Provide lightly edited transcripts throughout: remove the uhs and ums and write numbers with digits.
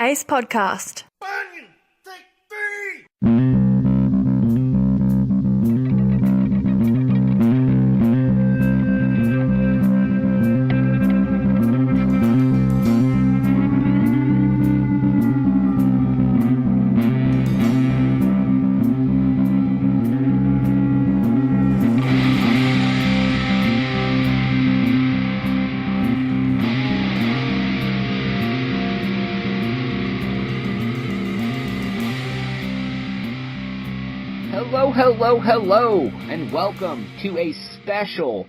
Ace Podcast. Bunyan, take three! Hello, and welcome to a special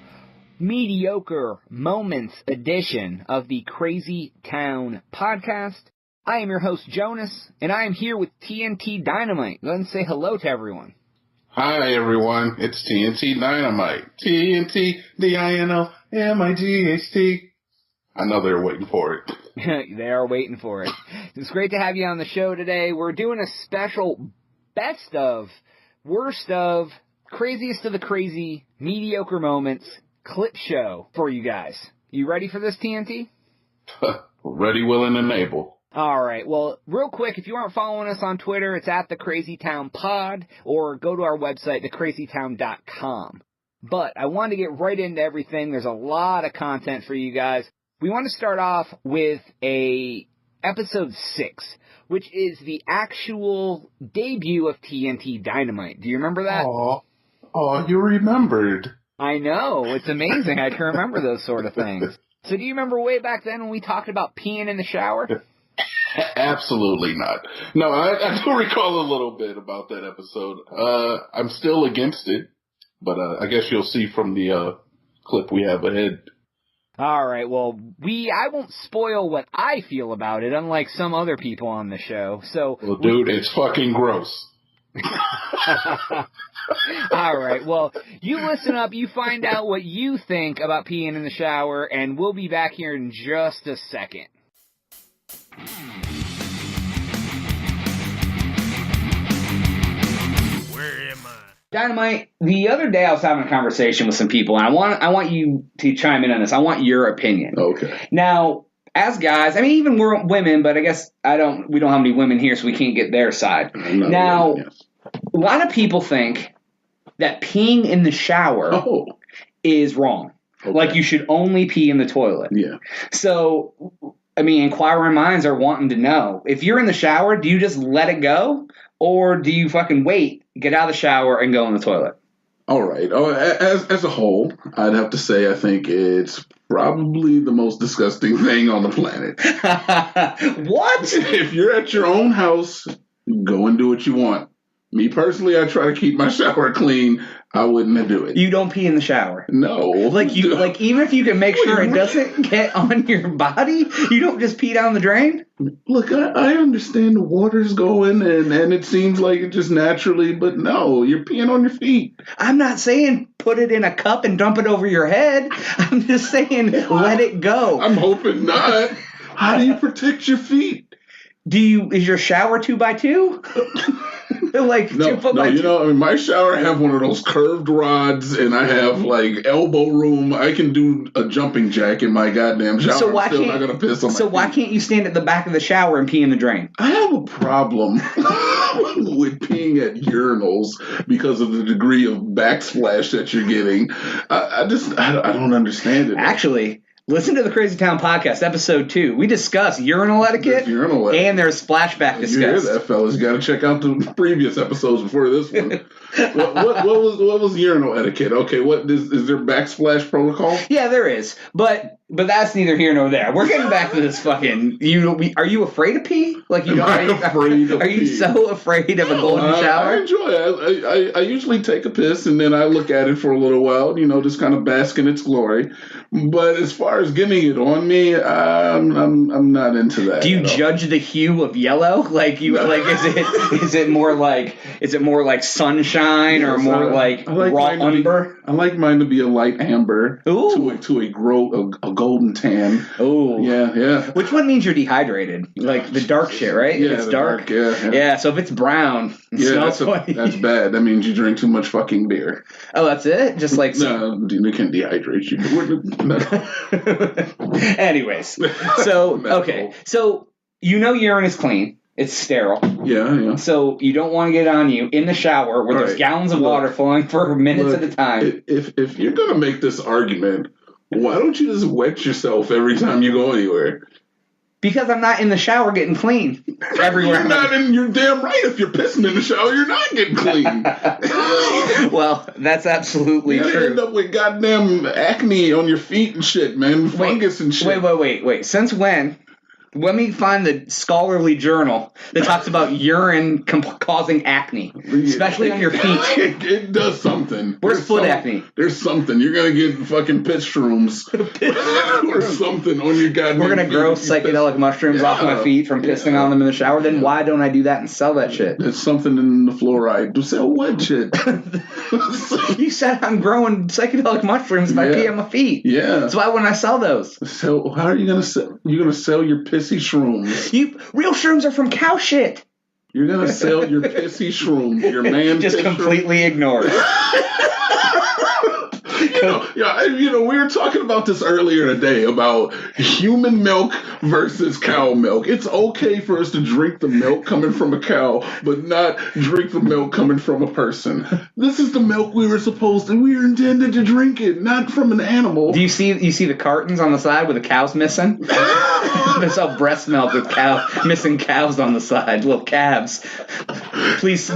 Mediocre Moments edition of the Crazy Town Podcast. I am your host, Jonas, and I am here with TNT Dynamite. Go ahead and say hello to everyone. Hi, everyone. It's TNT Dynamite. TNT, D-I-N-O-M-I-G-H-T. I know they're waiting for it. They are waiting for it. It's great to have you on the show today. We're doing a special best of, worst of, craziest of the crazy, mediocre moments clip show for you guys. You ready for this, TNT? Ready, willing, and able. All right. Well, real quick, if you aren't following us on Twitter, it's at the Crazy Town Pod, or go to our website, thecrazytown.com. But I want to get right into everything. There's a lot of content for you guys. We want to start off with episode 6, which is the actual debut of TNT Dynamite. Do you remember that? Oh, you remembered. I know. It's amazing. I can remember those sort of things. So do you remember way back then when we talked about peeing in the shower? Absolutely not. No, I do recall a little bit about that episode. I'm still against it, but I guess you'll see from the clip we have ahead. All right, well, I won't spoil what I feel about it, unlike some other people on the show. So, well, dude, it's fucking gross. All right, well, you listen up, you find out what you think about peeing in the shower, and we'll be back here in just a second. Where am I? Dynamite, the other day I was having a conversation with some people, and I want you to chime in on this. I want your opinion. Okay. Now, as guys, I mean, even we're women, but I guess we don't have any women here, so we can't get their side. Now, a lot of people think that peeing in the shower is wrong. Okay. Like, you should only pee in the toilet. Yeah. So, I mean, inquiring minds are wanting to know, if you're in the shower, do you just let it go? Or do you fucking wait, get out of the shower, and go in the toilet? All right. As a whole, I'd have to say I think it's probably the most disgusting thing on the planet. What? If you're at your own house, go and do what you want. Me personally, I try to keep my shower clean. I wouldn't do it. You don't pee in the shower? No. Like even if you can make sure it doesn't get on your body, you don't just pee down the drain? Look, I understand the water's going and it seems like it just naturally, but no, you're peeing on your feet. I'm not saying put it in a cup and dump it over your head. I'm just saying let it go. I'm hoping not. How do you protect your feet? Is your shower 2x2? Like no, 2 foot by 2? You know, I mean, my shower, I have one of those curved rods, and I have like elbow room. I can do a jumping jack in my goddamn shower. So I'm still not gonna piss on my feet. Why can't you stand at the back of the shower and pee in the drain? I have a problem with peeing at urinals because of the degree of backsplash that you're getting. I don't understand it. Actually, listen to the Crazy Town Podcast, episode 2. We discuss urinal etiquette, and there's flashback discussed. You hear that, fellas? You got to check out the previous episodes before this one. What was urinal etiquette? Okay, is there backsplash protocol? Yeah, there is, but that's neither here nor there. We're getting back to this fucking. Are you afraid of pee? Like are you so afraid of a golden shower? I enjoy it. I usually take a piss and then I look at it for a little while. You know, just kind of bask in its glory. But as far as getting it on me, I'm not into that. Do you judge the hue of yellow? Is it more like sunshine or more like raw umber? I like mine to be a light amber. Ooh. to a golden tan. Oh. Yeah. Which one means you're dehydrated? Like the dark shit, right? Yeah, if it's dark. Yeah, so if it's brown, that's bad. That means you drink too much fucking beer. Oh, that's it? Just like no, they can dehydrate you. No. Anyways, so okay, so urine is clean. It's sterile. Yeah. So you don't want to get it on you in the shower where there's gallons of water flowing for minutes at a time. If you're going to make this argument, why don't you just wet yourself every time you go anywhere? Because I'm not in the shower getting clean everywhere. You're damn right. If you're pissing in the shower, you're not getting clean. Well, that's absolutely true. You end up with goddamn acne on your feet and shit, man. Fungus and shit. Wait. Since when? Let me find the scholarly journal that talks about urine causing acne, especially on your feet. It does something. Where's foot acne? There's something. You're going to get fucking pitch shrooms or something on your goddamn We're going to grow psychedelic mushrooms off my feet from pissing on them in the shower. Then why don't I do that and sell that shit? There's something in the fluoride. To sell what shit? You said I'm growing psychedelic mushrooms by pee on my feet. Yeah. So why wouldn't I sell those? So how are you going to sell? You're going to sell your pissy shrooms. Real shrooms are from cow shit. You're going to sell your pissy shrooms. Your man just completely ignore it. We were talking about this earlier today about human milk versus cow milk. It's okay for us to drink the milk coming from a cow, but not drink the milk coming from a person. This is the milk we were intended to drink it, not from an animal. Do you see the cartons on the side with the cows missing? They sell breast milk with missing cows on the side, little calves. Please,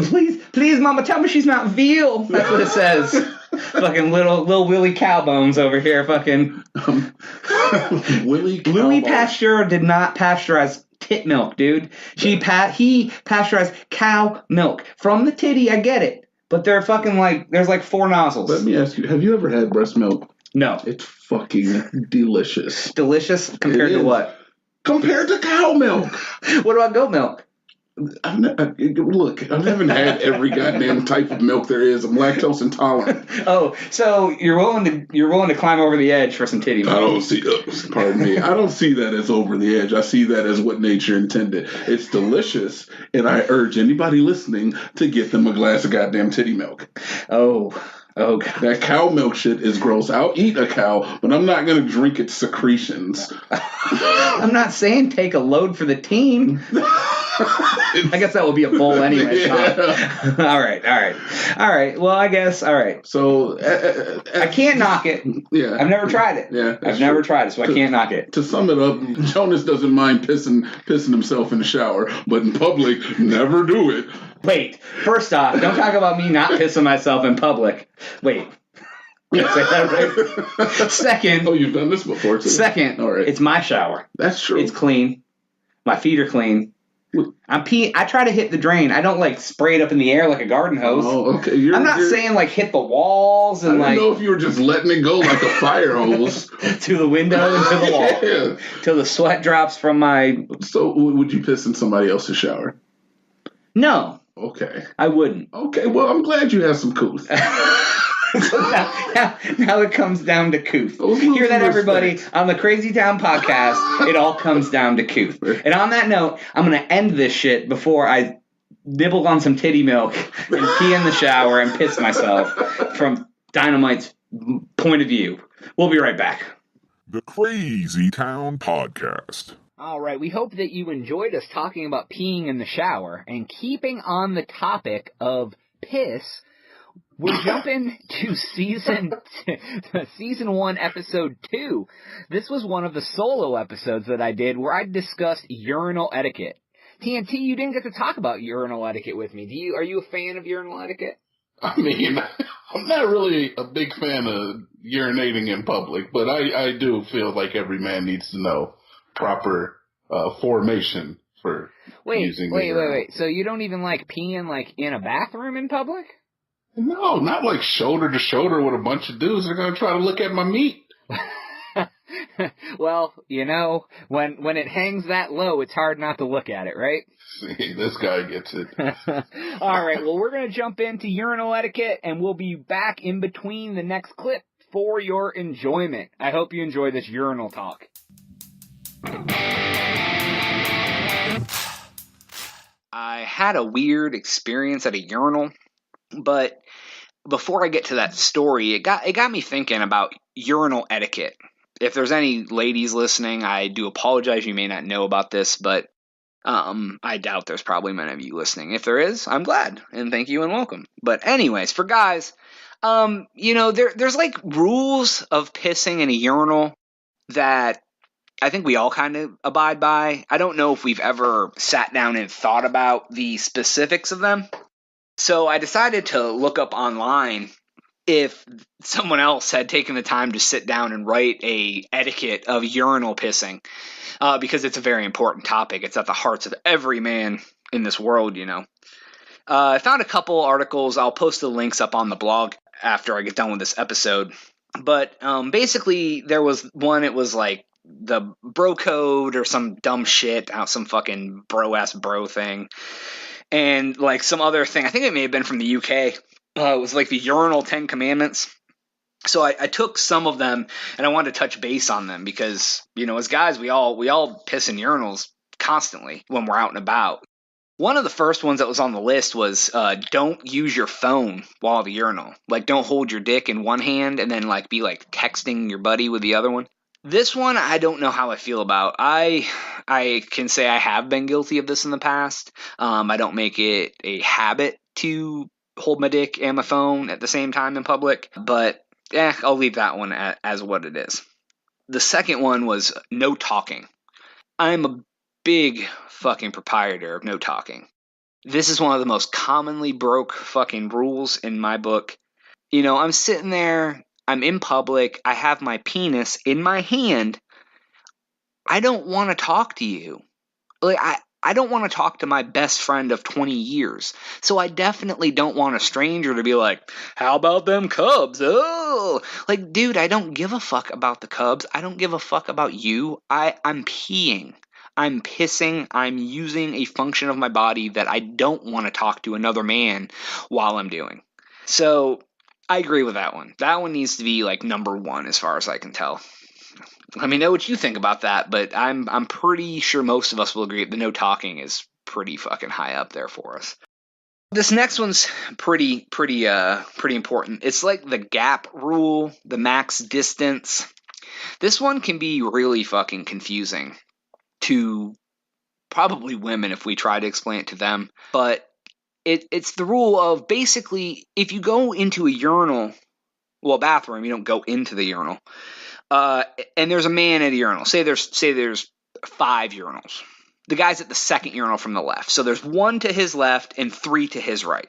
Mama, tell me she's not veal. That's what it says. Fucking little Willie Cowbones over here, fucking. Willie Cowbones. Louis Pasteur did not pasteurize tit milk, dude. He pasteurized cow milk from the titty. I get it, but they're fucking there's 4 nozzles. Let me ask you: have you ever had breast milk? No. It's fucking delicious. Delicious compared to what? Compared to cow milk. What about goat milk? Look, I haven't had every goddamn type of milk there is. I'm lactose intolerant. Oh, so you're willing to climb over the edge for some titty milk? I don't see. Pardon me. I don't see that as over the edge. I see that as what nature intended. It's delicious, and I urge anybody listening to get them a glass of goddamn titty milk. Oh, God. That cow milk shit is gross. I'll eat a cow, but I'm not going to drink its secretions. I'm not saying take a load for the team. I guess that would be a bowl anyway. Yeah. All right. Well, I guess. All right. So I can't knock it. Yeah. I've never tried it. Yeah. I've never tried it, so I can't knock it. To sum it up, Jonas doesn't mind pissing himself in the shower, but in public, never do it. Wait. First off, don't talk about me not pissing myself in public. Wait. Say that right. Second. Oh, you've done this before too. Second. All right. It's my shower. That's true. It's clean. My feet are clean. I'm peeing. I try to hit the drain. I don't spray it up in the air like a garden hose. Oh, okay. I'm not saying hit the walls and I don't know if you were just letting it go like a fire hose to the window and to the wall. Yeah. Till the sweat drops from my. So would you piss in somebody else's shower? No. Okay. I wouldn't. Okay. Well, I'm glad you have some couth. So now it comes down to couth. Hear that, everybody? On the Crazy Town podcast, it all comes down to couth. And on that note, I'm going to end this shit before I nibble on some titty milk and pee in the shower and piss myself from Dynamite's point of view. We'll be right back. The Crazy Town podcast. All right, we hope that you enjoyed us talking about peeing in the shower. And keeping on the topic of piss, we're jumping to season 1, episode 2. This was one of the solo episodes that I did where I discussed urinal etiquette. TNT, you didn't get to talk about urinal etiquette with me. Are you a fan of urinal etiquette? I mean, I'm not really a big fan of urinating in public, but I do feel like every man needs to know proper formation for using the urinal. Wait. So you don't even like peeing in a bathroom in public? No, not shoulder to shoulder with a bunch of dudes. They're going to try to look at my meat. Well, when it hangs that low, it's hard not to look at it, right? See, this guy gets it. All right, well, we're going to jump into urinal etiquette, and we'll be back in between the next clip for your enjoyment. I hope you enjoy this urinal talk. I had a weird experience at a urinal, but before I get to that story, it got me thinking about urinal etiquette. If there's any ladies listening, I do apologize. You may not know about this, but I doubt there's probably many of you listening. If there is, I'm glad, and thank you and welcome. But anyways, for guys, there's like rules of pissing in a urinal that I think we all kind of abide by. I don't know if we've ever sat down and thought about the specifics of them. So I decided to look up online if someone else had taken the time to sit down and write a etiquette of urinal pissing, because it's a very important topic. It's at the hearts of every man in this world, I found a couple articles. I'll post the links up on the blog after I get done with this episode. But basically, there was one, it was like the bro code or some dumb shit, some fucking bro-ass bro thing. And like some other thing, I think it may have been from the UK. It was like the urinal 10 commandments. So I took some of them and I wanted to touch base on them because, as guys, we all piss in urinals constantly when we're out and about. One of the first ones that was on the list was don't use your phone while at the urinal. Like, don't hold your dick in one hand and then like be like texting your buddy with the other one. This one, I don't know how I feel about. I can say I have been guilty of this in the past. I don't make it a habit to hold my dick and my phone at the same time in public, but I'll leave that one as what it is. The second one was no talking. I'm a big fucking proprietor of no talking. This is one of the most commonly broke fucking rules in my book. I'm sitting there, I'm in public, I have my penis in my hand. I don't want to talk to you. Like, I don't want to talk to my best friend of 20 years. So I definitely don't want a stranger to be like, how about them Cubs? Oh, like, dude, I don't give a fuck about the Cubs. I don't give a fuck about you. I'm peeing. I'm pissing. I'm using a function of my body that I don't want to talk to another man while I'm doing. So I agree with that one. That one needs to be like number one as far as I can tell. Let me know what you think about that, but I'm pretty sure most of us will agree the no talking is pretty fucking high up there for us. This next one's pretty important. It's like the gap rule, the max distance. This one can be really fucking confusing to probably women if we try to explain it to them. But it's the rule of basically if you go into a urinal, well, bathroom, you don't go into the urinal. And there's a man at a urinal. Say there's 5 urinals. The guy's at the second urinal from the left. So there's 1 to his left and 3 to his right.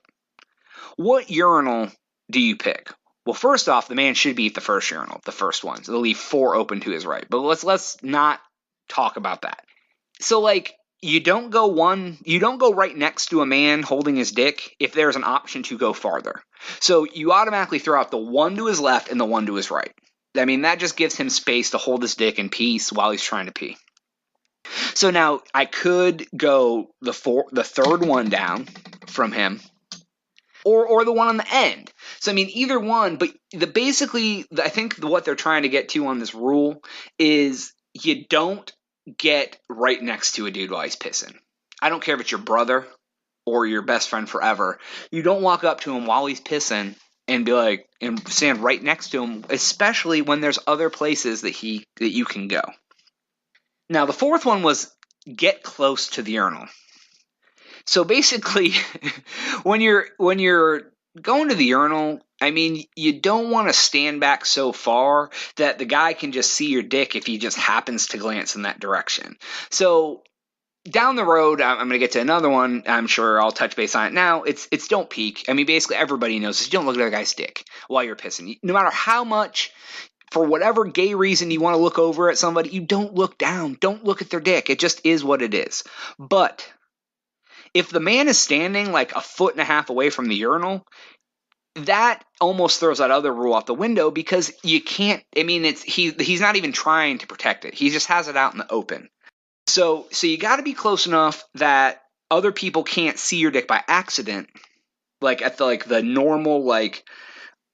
What urinal do you pick? Well, first off, the man should be at the first urinal, the first one. So they'll leave 4 open to his right. But let's not talk about that. So like you don't go right next to a man holding his dick if there's an option to go farther. So you automatically throw out the 1 to his left and the 1 to his right. I mean, that just gives him space to hold his dick in peace while he's trying to pee. So now I could go the third one down from him, or the one on the end. So I mean, either one. But I think what they're trying to get to on this rule is you don't get right next to a dude while he's pissing. I don't care if it's your brother or your best friend forever. You don't walk up to him while he's pissing and be like, and stand right next to him, especially when there's other places that you can go. Now, the fourth one was get close to the urinal. So basically, when you're going to the urinal, I mean, you don't want to stand back so far that the guy can just see your dick if he just happens to glance in that direction. So down the road, I'm going to get to another one. I'm sure I'll touch base on it now. It's don't peek. I mean, basically everybody knows this. You don't look at the guy's dick while you're pissing. No matter how much, for whatever gay reason you want to look over at somebody, you don't look down. Don't look at their dick. It just is what it is. But if the man is standing like 1.5 feet away from the urinal, that almost throws that other rule out the window because you can't. I mean, he's not even trying to protect it. He just has it out in the open. So you got to be close enough that other people can't see your dick by accident, like at the normal like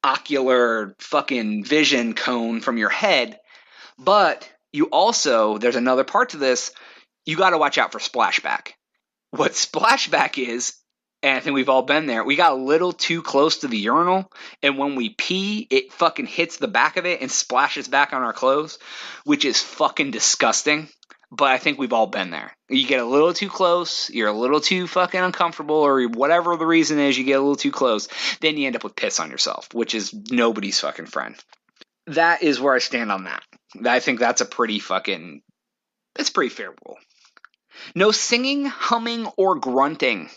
ocular fucking vision cone from your head. But you also, there's another part to this. You got to watch out for splashback. What splashback is, and I think we've all been there, we got a little too close to the urinal, and when we pee, it fucking hits the back of it and splashes back on our clothes, which is fucking disgusting. but I think we've all been there. You get a little too close, you're a little too fucking uncomfortable, or whatever the reason is, you get a little too close, then you end up with piss on yourself, which is nobody's fucking friend. That is where I stand on that. I think that's a pretty fair rule. No singing, humming, or grunting.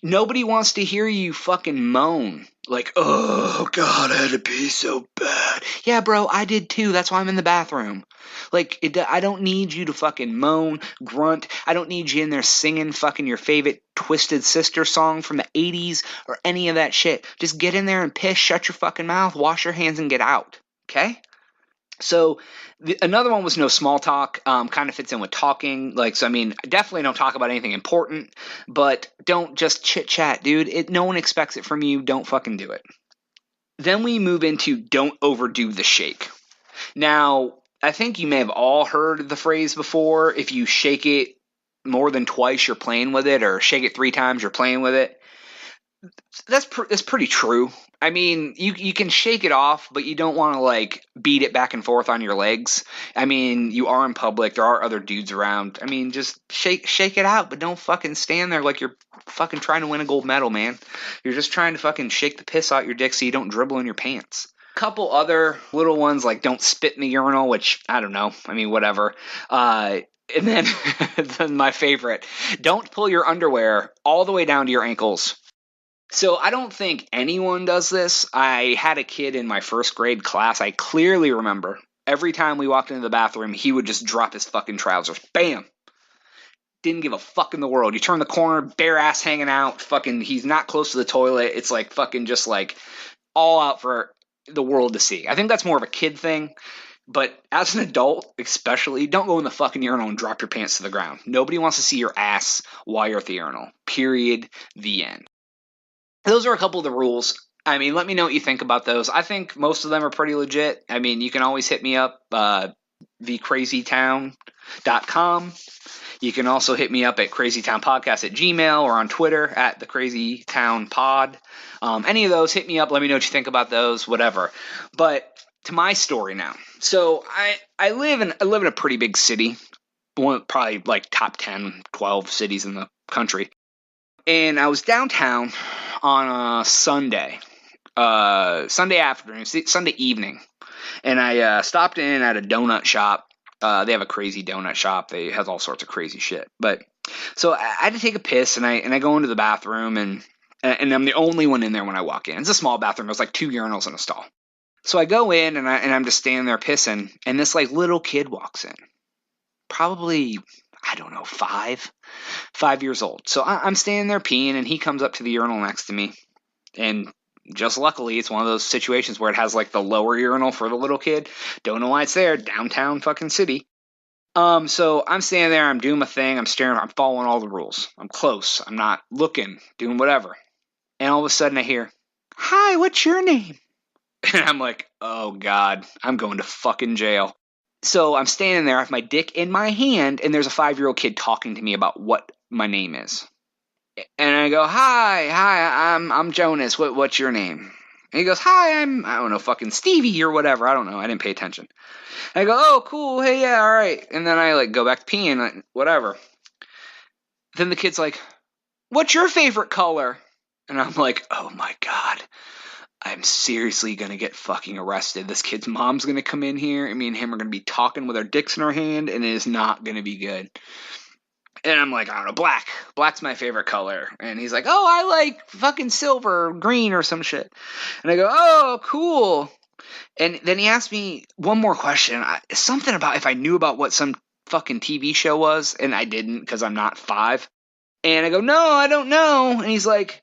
Nobody wants to hear you fucking moan. Like, oh, God, I had to pee so bad. Yeah, bro, I did too. That's why I'm in the bathroom. Like, I don't need you to fucking moan, grunt. I don't need you in there singing fucking your favorite Twisted Sister song from the 80s or any of that shit. Just get in there and piss, shut your fucking mouth, wash your hands, and get out. Okay? So another one was no small talk. Kind of fits in with talking. Like, so I mean, definitely don't talk about anything important, but don't just chit chat, dude. No one expects it from you. Don't fucking do it. Then we move into don't overdo the shake. Now, I think you may have all heard the phrase before. If you shake it more than twice, you're playing with it, or shake it 3 times, you're playing with it. That's pretty true. I mean, you can shake it off, but you don't want to like beat it back and forth on your legs. I mean, you are in public. There are other dudes around. I mean, just shake it out, but don't fucking stand there like you're fucking trying to win a gold medal, man. You're just trying to fucking shake the piss out your dick so you don't dribble in your pants. Couple other little ones like don't spit in the urinal, which I don't know. I mean, whatever. And then, then my favorite, don't pull your underwear all the way down to your ankles. So I don't think anyone does this. I had a kid in my first grade class. I clearly remember every time we walked into the bathroom, he would just drop his fucking trousers. Bam! Didn't give a fuck in the world. You turn the corner, bare ass hanging out, fucking, he's not close to the toilet. It's like fucking just like all out for the world to see. I think that's more of a kid thing. But as an adult, especially, don't go in the fucking urinal and drop your pants to the ground. Nobody wants to see your ass while you're at the urinal. Period. The end. Those are a couple of the rules. I mean, let me know what you think about those. I think most of them are pretty legit. I mean, you can always hit me up, thecrazytown.com. You can also hit me up at crazytownpodcast@gmail or on Twitter at thecrazytownpod. Any of those, hit me up. Let me know what you think about those, whatever. But to my story now. So I live in a pretty big city. Probably like top 10, 12 cities in the country. And I was downtown on a Sunday afternoon, Sunday evening, and I stopped in at a donut shop. They have a crazy donut shop. They has all sorts of crazy shit. But so I had to take a piss, and I go into the bathroom, and I'm the only one in there when I walk in. It's a small bathroom. There's like 2 urinals in a stall. So I go in, and I'm just standing there pissing, and this like little kid walks in, probably, I don't know, 5 years old. So I'm standing there peeing, and he comes up to the urinal next to me. And just luckily, it's one of those situations where it has like the lower urinal for the little kid. Don't know why it's there. Downtown fucking city. So I'm standing there. I'm doing my thing. I'm staring. I'm following all the rules. I'm close. I'm not looking, doing whatever. And all of a sudden I hear, "Hi, what's your name?" And I'm like, oh God, I'm going to fucking jail. So I'm standing there, I have my dick in my hand, and there's a 5-year-old kid talking to me about what my name is. And I go, hi, I'm Jonas. What's your name? And he goes, hi, I don't know, fucking Stevie or whatever. I don't know. I didn't pay attention. And I go, oh, cool. Hey, yeah, all right. And then I like go back to peeing, whatever. Then the kid's like, what's your favorite color? And I'm like, oh my God. I'm seriously going to get fucking arrested. This kid's mom's going to come in here, and me and him are going to be talking with our dicks in our hand, and it is not going to be good. And I'm like, I don't know, black. Black's my favorite color. And he's like, oh, I like fucking silver or green or some shit. And I go, oh, cool. And then he asked me one more question. Something about if I knew about what some fucking TV show was, and I didn't because I'm not 5. And I go, no, I don't know. And he's like,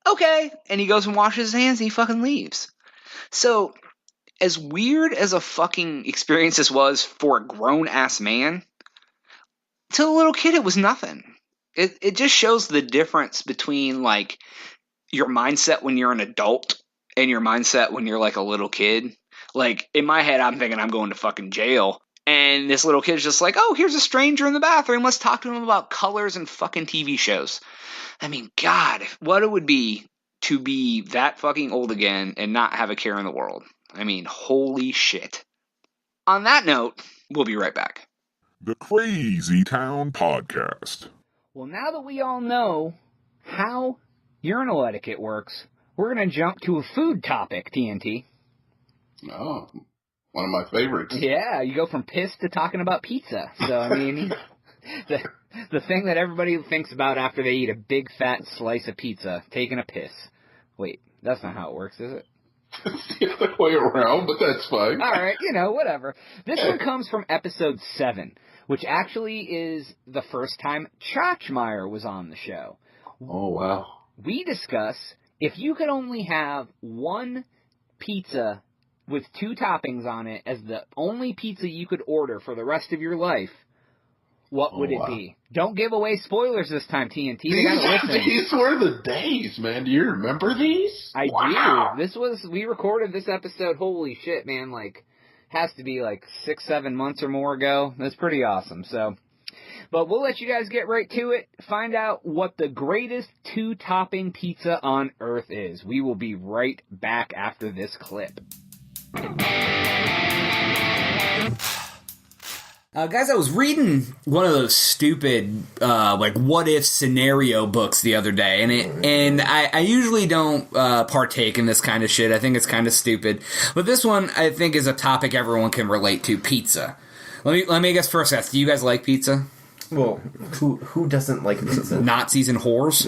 okay. And he goes and washes his hands and he fucking leaves. So, as weird as a fucking experience this was for a grown-ass man, to a little kid it was nothing. It just shows the difference between, like, your mindset when you're an adult and your mindset when you're, like, a little kid. Like, in my head, I'm thinking I'm going to fucking jail. And this little kid's just like, oh, here's a stranger in the bathroom. Let's talk to him about colors and fucking TV shows. I mean, God, what it would be to be that fucking old again and not have a care in the world. I mean, holy shit. On that note, we'll be right back. The Crazy Town Podcast. Well, now that we all know how urinal etiquette works, we're going to jump to a food topic, TNT. Oh, one of my favorites. Yeah, you go from piss to talking about pizza. So, I mean, the thing that everybody thinks about after they eat a big fat slice of pizza, taking a piss. Wait, that's not how it works, is it? It's the other way around, but that's fine. All right, whatever. This one comes from episode 7, which actually is the first time Chachmeyer was on the show. Oh, wow. We discuss if you could only have one pizza with 2 toppings on it as the only pizza you could order for the rest of your life, what would it be? Don't give away spoilers this time, TNT. They gotta listen. These were the days, man. Do you remember these? I do. We recorded this episode, holy shit, man, has to be 6-7 months or more ago. That's pretty awesome, so. But we'll let you guys get right to it. Find out what the greatest 2-topping pizza on earth is. We will be right back after this clip. Guys, I was reading one of those stupid, what if scenario books the other day, and I usually don't partake in this kind of shit. I think it's kind of stupid, but this one I think is a topic everyone can relate to: pizza. Let me guess first. Do you guys like pizza? Well, who doesn't like pizza? Nazis and whores.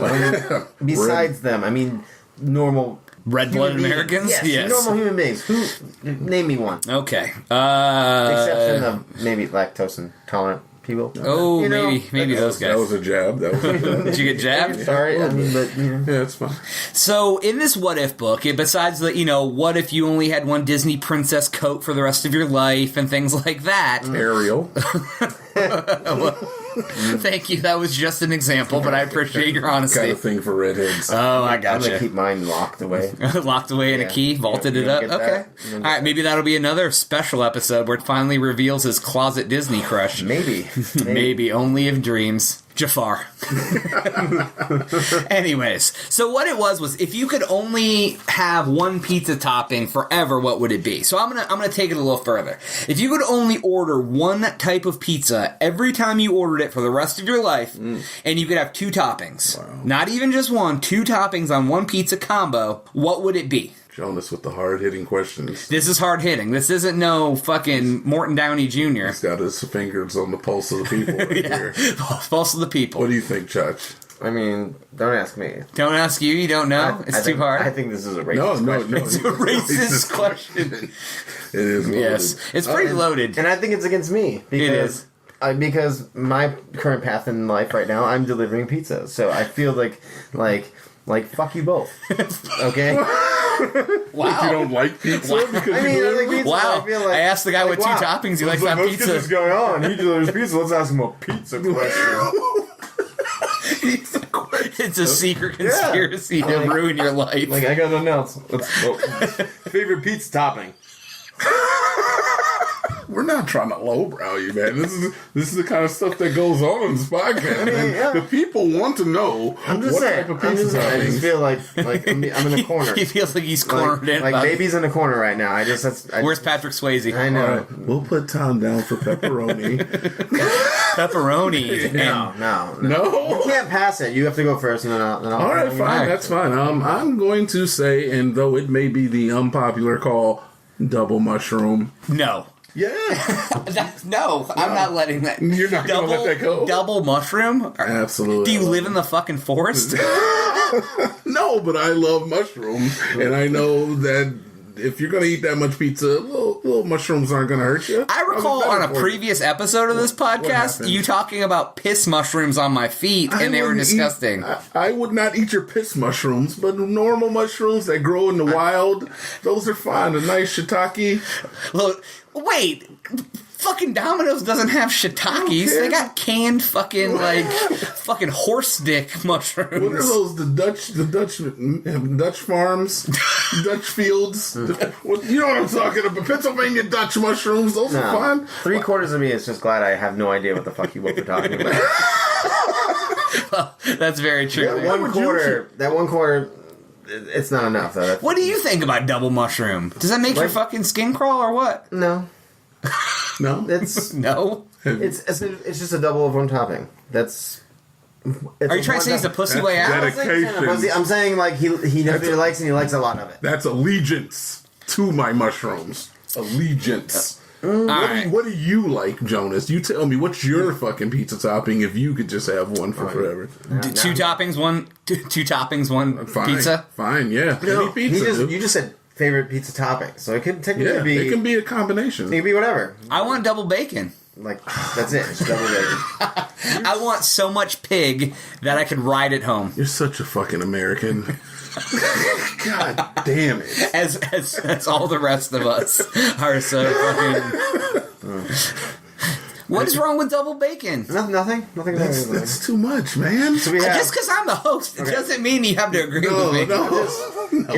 Besides them, I mean, normal. Red-blooded Americans? Yes. Normal human beings. Name me one. Okay. Exception of maybe lactose intolerant people. Oh, maybe those guys. That was a jab. Did you get jabbed? Sorry, but yeah, it's fine. So, in this what if book, besides the, what if you only had one Disney princess coat for the rest of your life and things like that. Ariel. Thank you. That was just an example, but I appreciate your honesty. Kind of thing for redheads. Oh, I I'm gotcha. going to keep mine locked away. Locked away in a key, vaulted it up. Okay. All right, maybe that'll be another special episode where it finally reveals his closet Disney crush. Maybe. Maybe only of dreams. Jafar. Anyways, so what it was if you could only have one pizza topping forever, what would it be? So I'm gonna take it a little further. If you could only order one type of pizza every time you ordered it for the rest of your life, and you could have 2 toppings, not even just one, 2 toppings on one pizza combo, what would it be? Jonas with the hard-hitting questions. This is hard-hitting. This isn't no fucking Morton Downey Jr. He's got his fingers on the pulse of the people right here. Pulse of the people. What do you think, Chach? I mean, don't ask me. Don't ask you. You don't know. It's too hard. I think this is a racist question. No. It's a racist question. It is loaded. Yes. It's pretty loaded. And I think it's against me. Because, it is. Because my current path in life right now, I'm delivering pizza. So I feel like fuck you both. Okay? Wow. You don't like pizza? I like pizza. Wow. I feel like, I asked the guy with 2 toppings. He likes that What's pizza. going on? He delivers pizza. Let's ask him a pizza question. It's a secret conspiracy to ruin your life. I got nothing else. Favorite pizza topping? We're not trying to lowbrow you, man. This is the kind of stuff that goes on in this podcast. Man. The people want to know I'm just what saying. type of pizza I toppings. just feel like I'm in a corner. He feels like he's cornered in. Like baby's in a corner right now. Where's Patrick Swayze? I know. All right, we'll put Tom down for pepperoni. Pepperoni. No. No? You can't pass it. You have to go first, and then I'll. All right, fine. That's fine. I'm going to say, and though it may be the unpopular call, double mushroom. No. Yeah. No, I'm not letting that. You're not going to let that go? Double mushroom? Absolutely. Do you live in the fucking forest? No, but I love mushrooms, and I know that if you're going to eat that much pizza, little mushrooms aren't going to hurt you. I recall on a previous episode of this podcast, you talking about piss mushrooms on my feet, and they were disgusting. I would not eat your piss mushrooms, but normal mushrooms that grow in the wild, those are fine. A nice shiitake. Look, wait, fucking Domino's doesn't have shiitakes. They got canned fucking fucking horse dick mushrooms. What are those? The Dutch farms, Dutch fields. You know what I'm talking about? Pennsylvania Dutch mushrooms. Those are fine. 3/4 of me is just glad I have no idea what the fuck you both are talking about. Well, that's very true. That 1/4. It's not enough, though. What do you think about double mushroom? Does that make your fucking skin crawl or what? No. No? It's No. it's just a double of one topping. That's. Are you trying to say he's a pussy way out? Dedication. I'm saying like he knows what he likes and he likes a lot of it. That's allegiance to my mushrooms. Allegiance. Alright. What do you like, Jonas? You tell me, what's your fucking pizza topping if you could just have one for forever? Two toppings, one Fine. pizza. Fine, yeah. No, Any pizza. you just said favorite pizza topping, so it could technically be. It can be a combination. It can be whatever. I want double bacon. Like that's it. It's double bacon. I want so much pig that I could ride it home. You're such a fucking American. God damn it. As all the rest of us are so fucking... What is wrong with double bacon? Nothing. That's too much, man. So we have, Just because I'm the host, it doesn't mean you have to agree with me.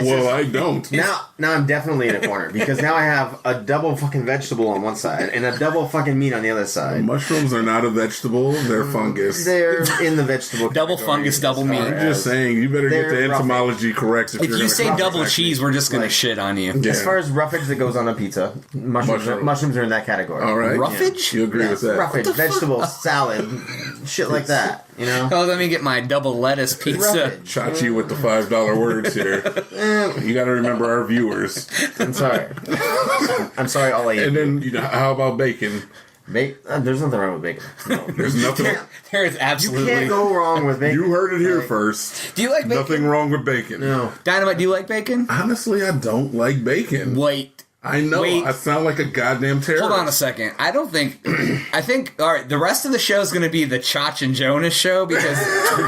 Well, I don't. now I'm definitely in a corner because now I have a double fucking vegetable on one side and a double fucking meat on the other side. Mushrooms are not a vegetable; they're fungus. They're in the vegetable Double category. fungus, double meat. I'm just saying, you better get the They're etymology correct. If you're you gonna say talk double like cheese, we're just going to shit on you. Yeah. As far as roughage that goes on a pizza, mushrooms are in that category. All right, Roughage? You agree with that? Roughage, vegetables, salad, shit like that. You know. Oh, let me get my double lettuce pizza. Roughage. Chachi with the $5 words here. You got to remember our viewers. I'm sorry. I'm sorry. All I eat. And then, how about bacon? There's nothing wrong with bacon. No. There's nothing. There is You absolutely... can't go wrong with bacon. You heard it here first. Do you like bacon? Nothing wrong with bacon. No. Dynamite, do you like bacon? Honestly, I don't like bacon. Wait. I know. Wait. I sound like a goddamn terrorist. Hold on a second. I don't think... I think... All right, the rest of the show is going to be the Chach and Jonas show because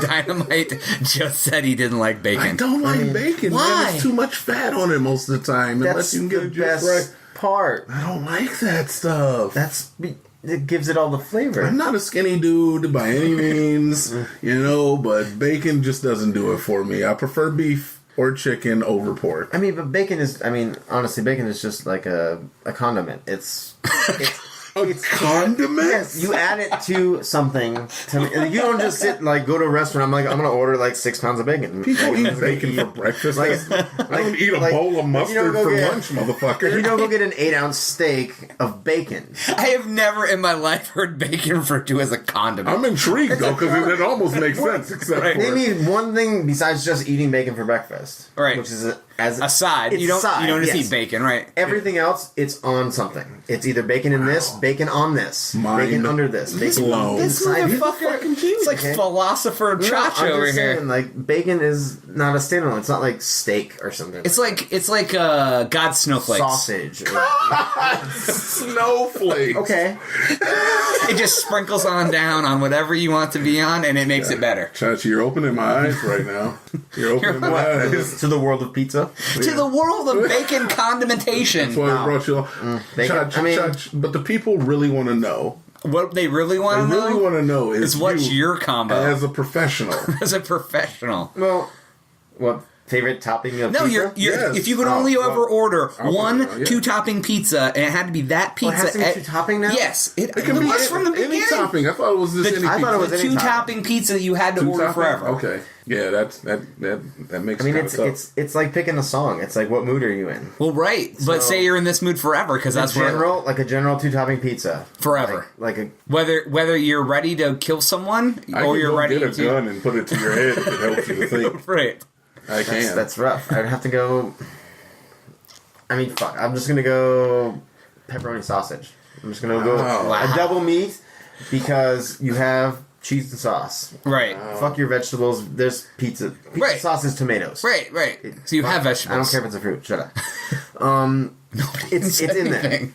Dynamite just said he didn't like I bacon. don't like bacon, Why? man. There's too much fat on it most of the time. Unless That's you can get the it just best right. part. I don't like that stuff. It gives it all the flavor. I'm not a skinny dude by any means, but bacon just doesn't do it for me. I prefer beef or chicken over pork. I mean, but bacon is. I mean, honestly, bacon is just like a condiment. It's Condiment? yes. You add it to something. You don't just go to a restaurant. I'm gonna order 6 pounds of bacon. People eat bacon for breakfast. I don't eat a bowl of mustard for lunch, motherfucker. You don't go get an 8-ounce steak of bacon. I have never in my life heard bacon referred to as a condiment. I'm intrigued though because it almost makes sense. Except for Name me one thing besides just eating bacon for breakfast. Right. Which is as A side. It's You don't just yes. eat bacon, right? Everything else, it's on something. It's either bacon in this, bacon on this, Mind bacon under this, bacon blown. This inside. motherfucker, it's like okay? philosopher No, Chach I'm over just here. saying, bacon is not a standalone. It's not like steak or something. It's like God's snowflakes. sausage. snowflakes. Okay. It just sprinkles on down on whatever you want to be on, and it makes it better. Chachi, you're opening my eyes right now. You're opening my eyes. To the world of pizza. To the world of bacon condimentation. That's why I brought you on. Bacon. Chach, but the people really want to know. What they really want to They really know want to know is what's your combo as a professional. as a professional. Well, what favorite topping of No, pizza? you're Yes. if you could only ever order I'll one order, yeah. 2-topping pizza, and it had to be that pizza. it has to be 2-topping now? Yes, it Can be was from the any beginning. topping. I thought it was just any I pizza. thought it was The any 2-topping pizza that you had to order Two-topping? forever. Okay, yeah, that makes. I mean, kinda tough. it's like picking a song. It's like, what mood are you in? Well, right, but So- say you're in this mood forever because that's what Like a general 2-topping pizza. forever. Like a Whether you're ready to kill someone I or can you're go ready get a to gun and put it to your head if it helps you to think. right. I can. that's rough. I'd have to go. I mean, fuck. I'm just gonna go pepperoni sausage. I'm just gonna go Wow. a double meat because you have cheese and sauce. Right. Fuck your vegetables. There's pizza. Pizza Right. sauce is tomatoes. Right. So you have vegetables. I don't care if it's a fruit. Shut up. It's in there. Anything.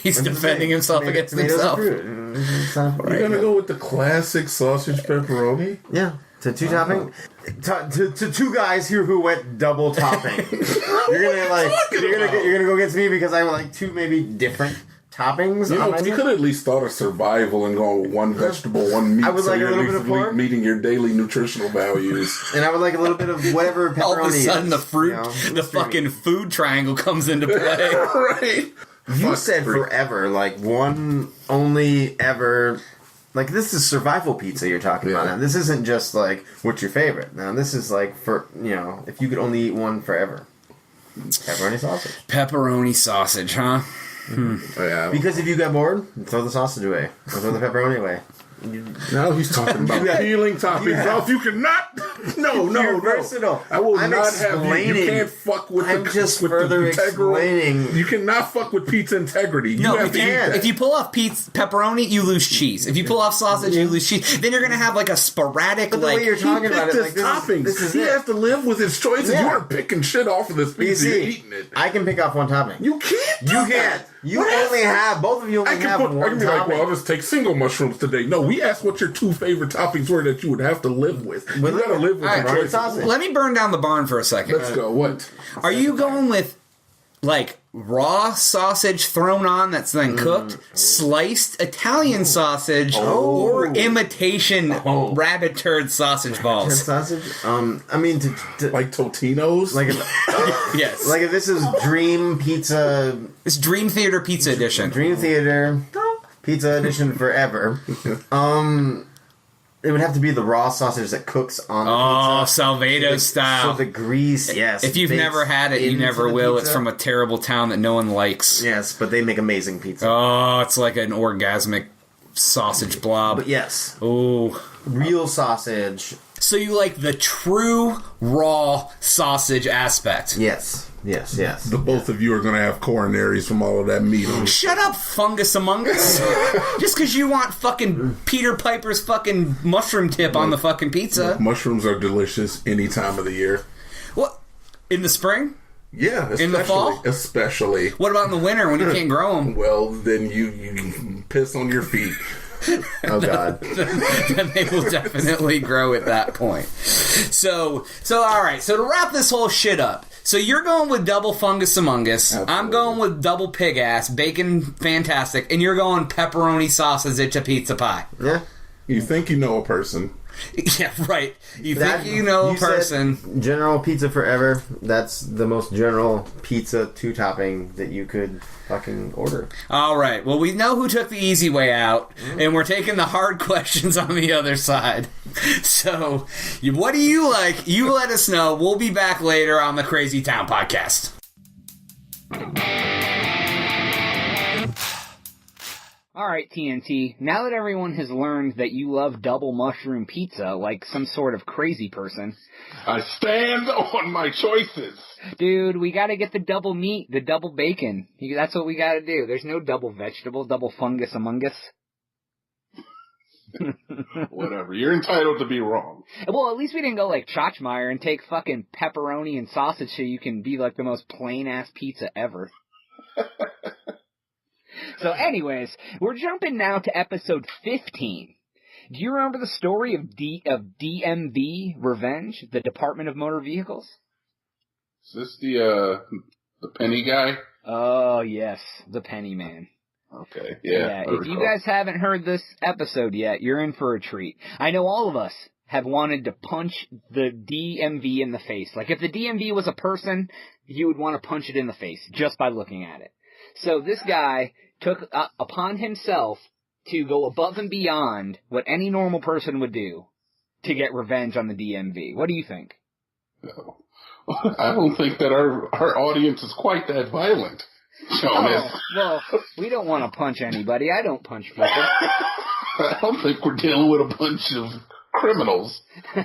He's defending himself against Tomatoes himself. are fruit. It's not You're gonna go with the classic sausage pepperoni? Yeah. To 2-topping, to two guys here who went double topping. you're gonna go against me because I want 2 maybe different toppings. You on know, my you could at least thought of survival and go one vegetable, one meat. I would so like a you're little at bit of least pork. meeting your daily nutritional values. And I would like a little bit of whatever pepperoni. All of a sudden, is, the fruit, you know, the fucking food triangle comes into play. Right? You Fuck said fruit. forever, one only ever. This is survival pizza you're talking about now. This isn't just what's your favorite. Now this is for if you could only eat one forever. Pepperoni sausage. Pepperoni sausage, huh? Yeah. Because if you get bored, throw the sausage away. Or throw the pepperoni away. Now he's talking about peeling toppings off. You cannot. No. Versatile. I will I'm not have you. You explaining. can't fuck with I'm the just with further the integral. explaining. You cannot fuck with pizza integrity. No, you have to eat that. if you pull off pepperoni, you lose cheese. If you pull off sausage, you lose cheese. Then you're gonna have like a sporadic, But the way you're talking about it, like toppings. this is he it. has to live with his choices. Yeah. You are picking shit off of this pizza. You're eating it. I can pick off one topping. You can't. You can't. You only have, both of you only have I one can be like, topping. well, I'll just take single mushrooms today. No, we asked what your 2 favorite toppings were that you would have to live with. You gotta live with All the right, choices. sausage. Let me burn down the barn for a second. Let's go. What? Are you going with like raw sausage thrown on that's then cooked, sliced Italian sausage, or imitation rabbit turd sausage balls? Sausage? I mean, to Like Totino's? like if, Yes. like if this is Dream Pizza, It's Dream Theater Pizza Edition. Dream Theater Pizza Edition forever. It would have to be the raw sausage that cooks on the pizza. Salvedo style. So the grease, yes. If you've bakes never had it, you into never the will. pizza. It's from a terrible town that no one likes. Yes, but they make amazing pizza. Oh, it's like an orgasmic sausage blob. But yes, Oh. real sausage. So you like the true raw sausage aspect. Yes. The both of you are going to have coronaries from all of that meat on. Shut up, fungus among us. Just because you want fucking Peter Piper's fucking mushroom tip on the fucking pizza. Mushrooms are delicious any time of the year. What? In the spring? Yeah, especially. In the fall? Especially. What about in the winter when you can't grow them? Well, then you can piss on your feet. Oh God. Then they will definitely grow at that point. So all right. So to wrap this whole shit up, so you're going with double fungus among us. Absolutely. I'm going with double pig ass, bacon fantastic, and you're going pepperoni sausage to pizza pie. Yeah. You think you know a person. Yeah, right. You think you know a person. Said general pizza forever. That's the most general pizza 2-topping that you could fucking order. All right. Well, we know who took the easy way out, and we're taking the hard questions on the other side. So, what do you like? You let us know. We'll be back later on the Crazy Town Podcast. All right, TNT. Now that everyone has learned that you love double mushroom pizza like some sort of crazy person, I stand on my choices. dude, we gotta get the double meat, the double bacon. That's what we gotta do. There's no double vegetable, double fungus among us. Whatever. You're entitled to be wrong. Well, at least we didn't go like Chachmeyer and take fucking pepperoni and sausage so you can be like the most plain-ass pizza ever. So anyways, we're jumping now to episode 15. Do you remember the story of DMV Revenge, the Department of Motor Vehicles? Is this the penny guy? Oh, yes, the Penny Man. Okay, yeah. If you guys haven't heard this episode yet, you're in for a treat. I know all of us have wanted to punch the DMV in the face. Like, if the DMV was a person, you would want to punch it in the face just by looking at it. So this guy took upon himself to go above and beyond what any normal person would do to get revenge on the DMV. What do you think? No. I don't think that our audience is quite that violent, Jonas. Oh, well, we don't want to punch anybody. I don't punch people. I don't think we're dealing with a bunch of criminals.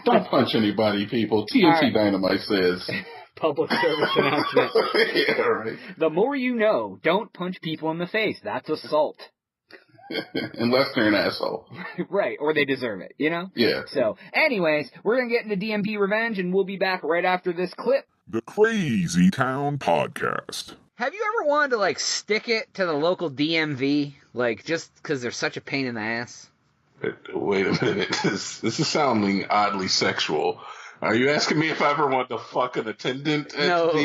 Don't punch anybody, people. TNT right. Dynamite says. Public service announcement. Yeah, right. The more you know, don't punch people in the face. That's assault. Unless they're an asshole. Right, or they deserve it, you know? Yeah. So, anyways, we're going to get into DMV Revenge, and we'll be back right after this clip. The Crazy Town Podcast. Have you ever wanted to, like, stick it to the local DMV? Like, just because they're such a pain in the ass? Wait a minute. This is sounding oddly sexual. Are you asking me if I ever want to fuck an attendant? No. Have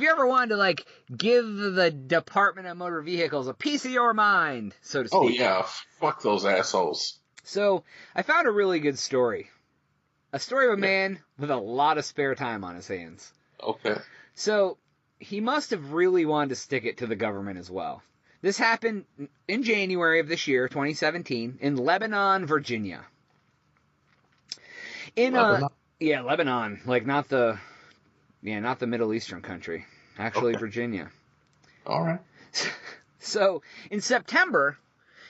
you ever wanted to, like, give the Department of Motor Vehicles a piece of your mind, so to speak? Oh, yeah. Fuck those assholes. So, I found a really good story. A story of a man with a lot of spare time on his hands. Okay. So, he must have really wanted to stick it to the government as well. This happened in January of this year, 2017, in Lebanon, Virginia. Lebanon, like not the Middle Eastern country, actually Virginia. All right. So, in September,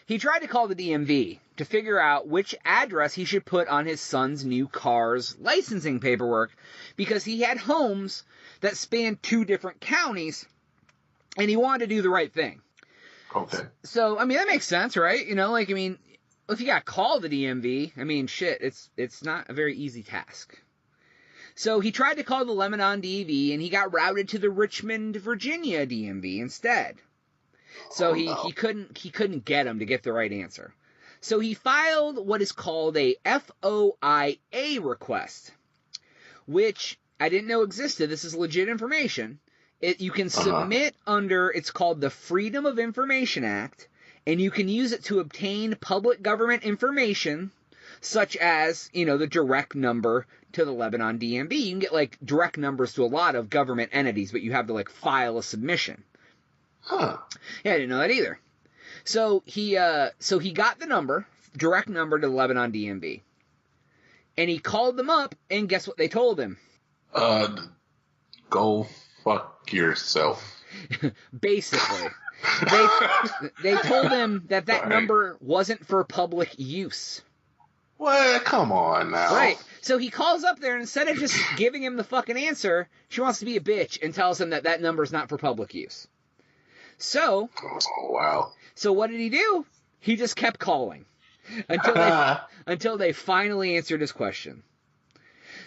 he tried to call the DMV to figure out which address he should put on his son's new car's licensing paperwork, because he had homes that spanned 2 different counties, and he wanted to do the right thing. Okay. So, I mean, that makes sense, right? You know, like, I mean, if you got to call the DMV, I mean, shit, it's not a very easy task. So he tried to call the Lebanon DMV, and he got routed to the Richmond, Virginia DMV instead. So he couldn't get him to get the right answer. So he filed what is called a FOIA request, which I didn't know existed. This is legit information. You can submit under, it's called the Freedom of Information Act, and you can use it to obtain public government information, such as, you know, the direct number to the Lebanon DMV. You can get, like, direct numbers to a lot of government entities, but you have to, like, file a submission. Huh. Yeah, I didn't know that either. So he got the number, direct number to the Lebanon DMV. And he called them up, and guess what they told him? Go fuck yourself. Basically. They told him that number wasn't for public use. Well, come on now. Right. So he calls up there, and instead of just giving him the fucking answer, she wants to be a bitch and tells him that number's not for public use. So. Oh, wow. So what did he do? He just kept calling until they finally answered his question.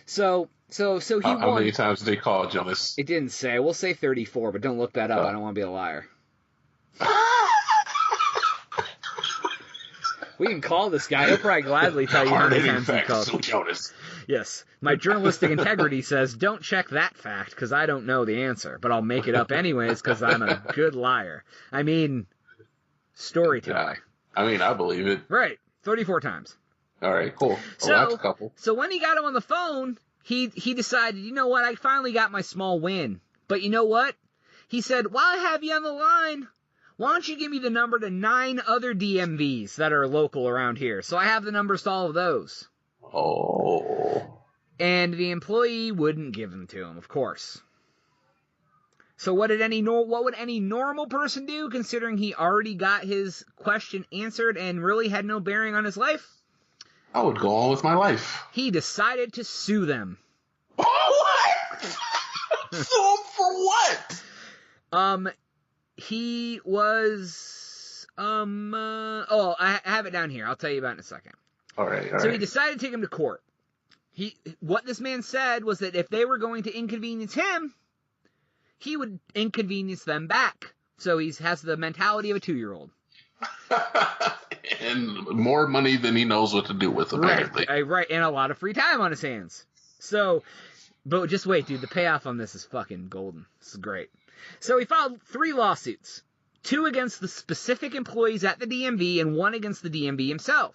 So he won. How many times did they call, Jonas? It didn't say. We'll say 34, but don't look that up. I don't want to be a liar. We can call this guy. He'll probably gladly tell you how many times he called. Jonas. Yes. My journalistic integrity says don't check that fact because I don't know the answer, but I'll make it up anyways because I'm a good liar. I mean, storyteller. I mean, I believe it. Right. 34 times. All right, cool. That's a couple. So when he got him on the phone, he decided, you know what, I finally got my small win. But you know what? He said, while I have you on the line, why don't you give me the number to 9 other DMVs that are local around here? So I have the numbers to all of those. Oh. And the employee wouldn't give them to him, of course. So what would any normal person do, considering he already got his question answered and really had no bearing on his life? I would go on with my life. He decided to sue them. What? Sue for what? He was, I have it down here. I'll tell you about it in a second. All right. So he decided to take him to court. What this man said was that if they were going to inconvenience him, he would inconvenience them back. So he has the mentality of a 2-year-old. And more money than he knows what to do with, apparently. Right, and a lot of free time on his hands. So, but just wait, dude. The payoff on this is fucking golden. This is great. So he filed 3 lawsuits. 2 against the specific employees at the DMV and 1 against the DMV himself.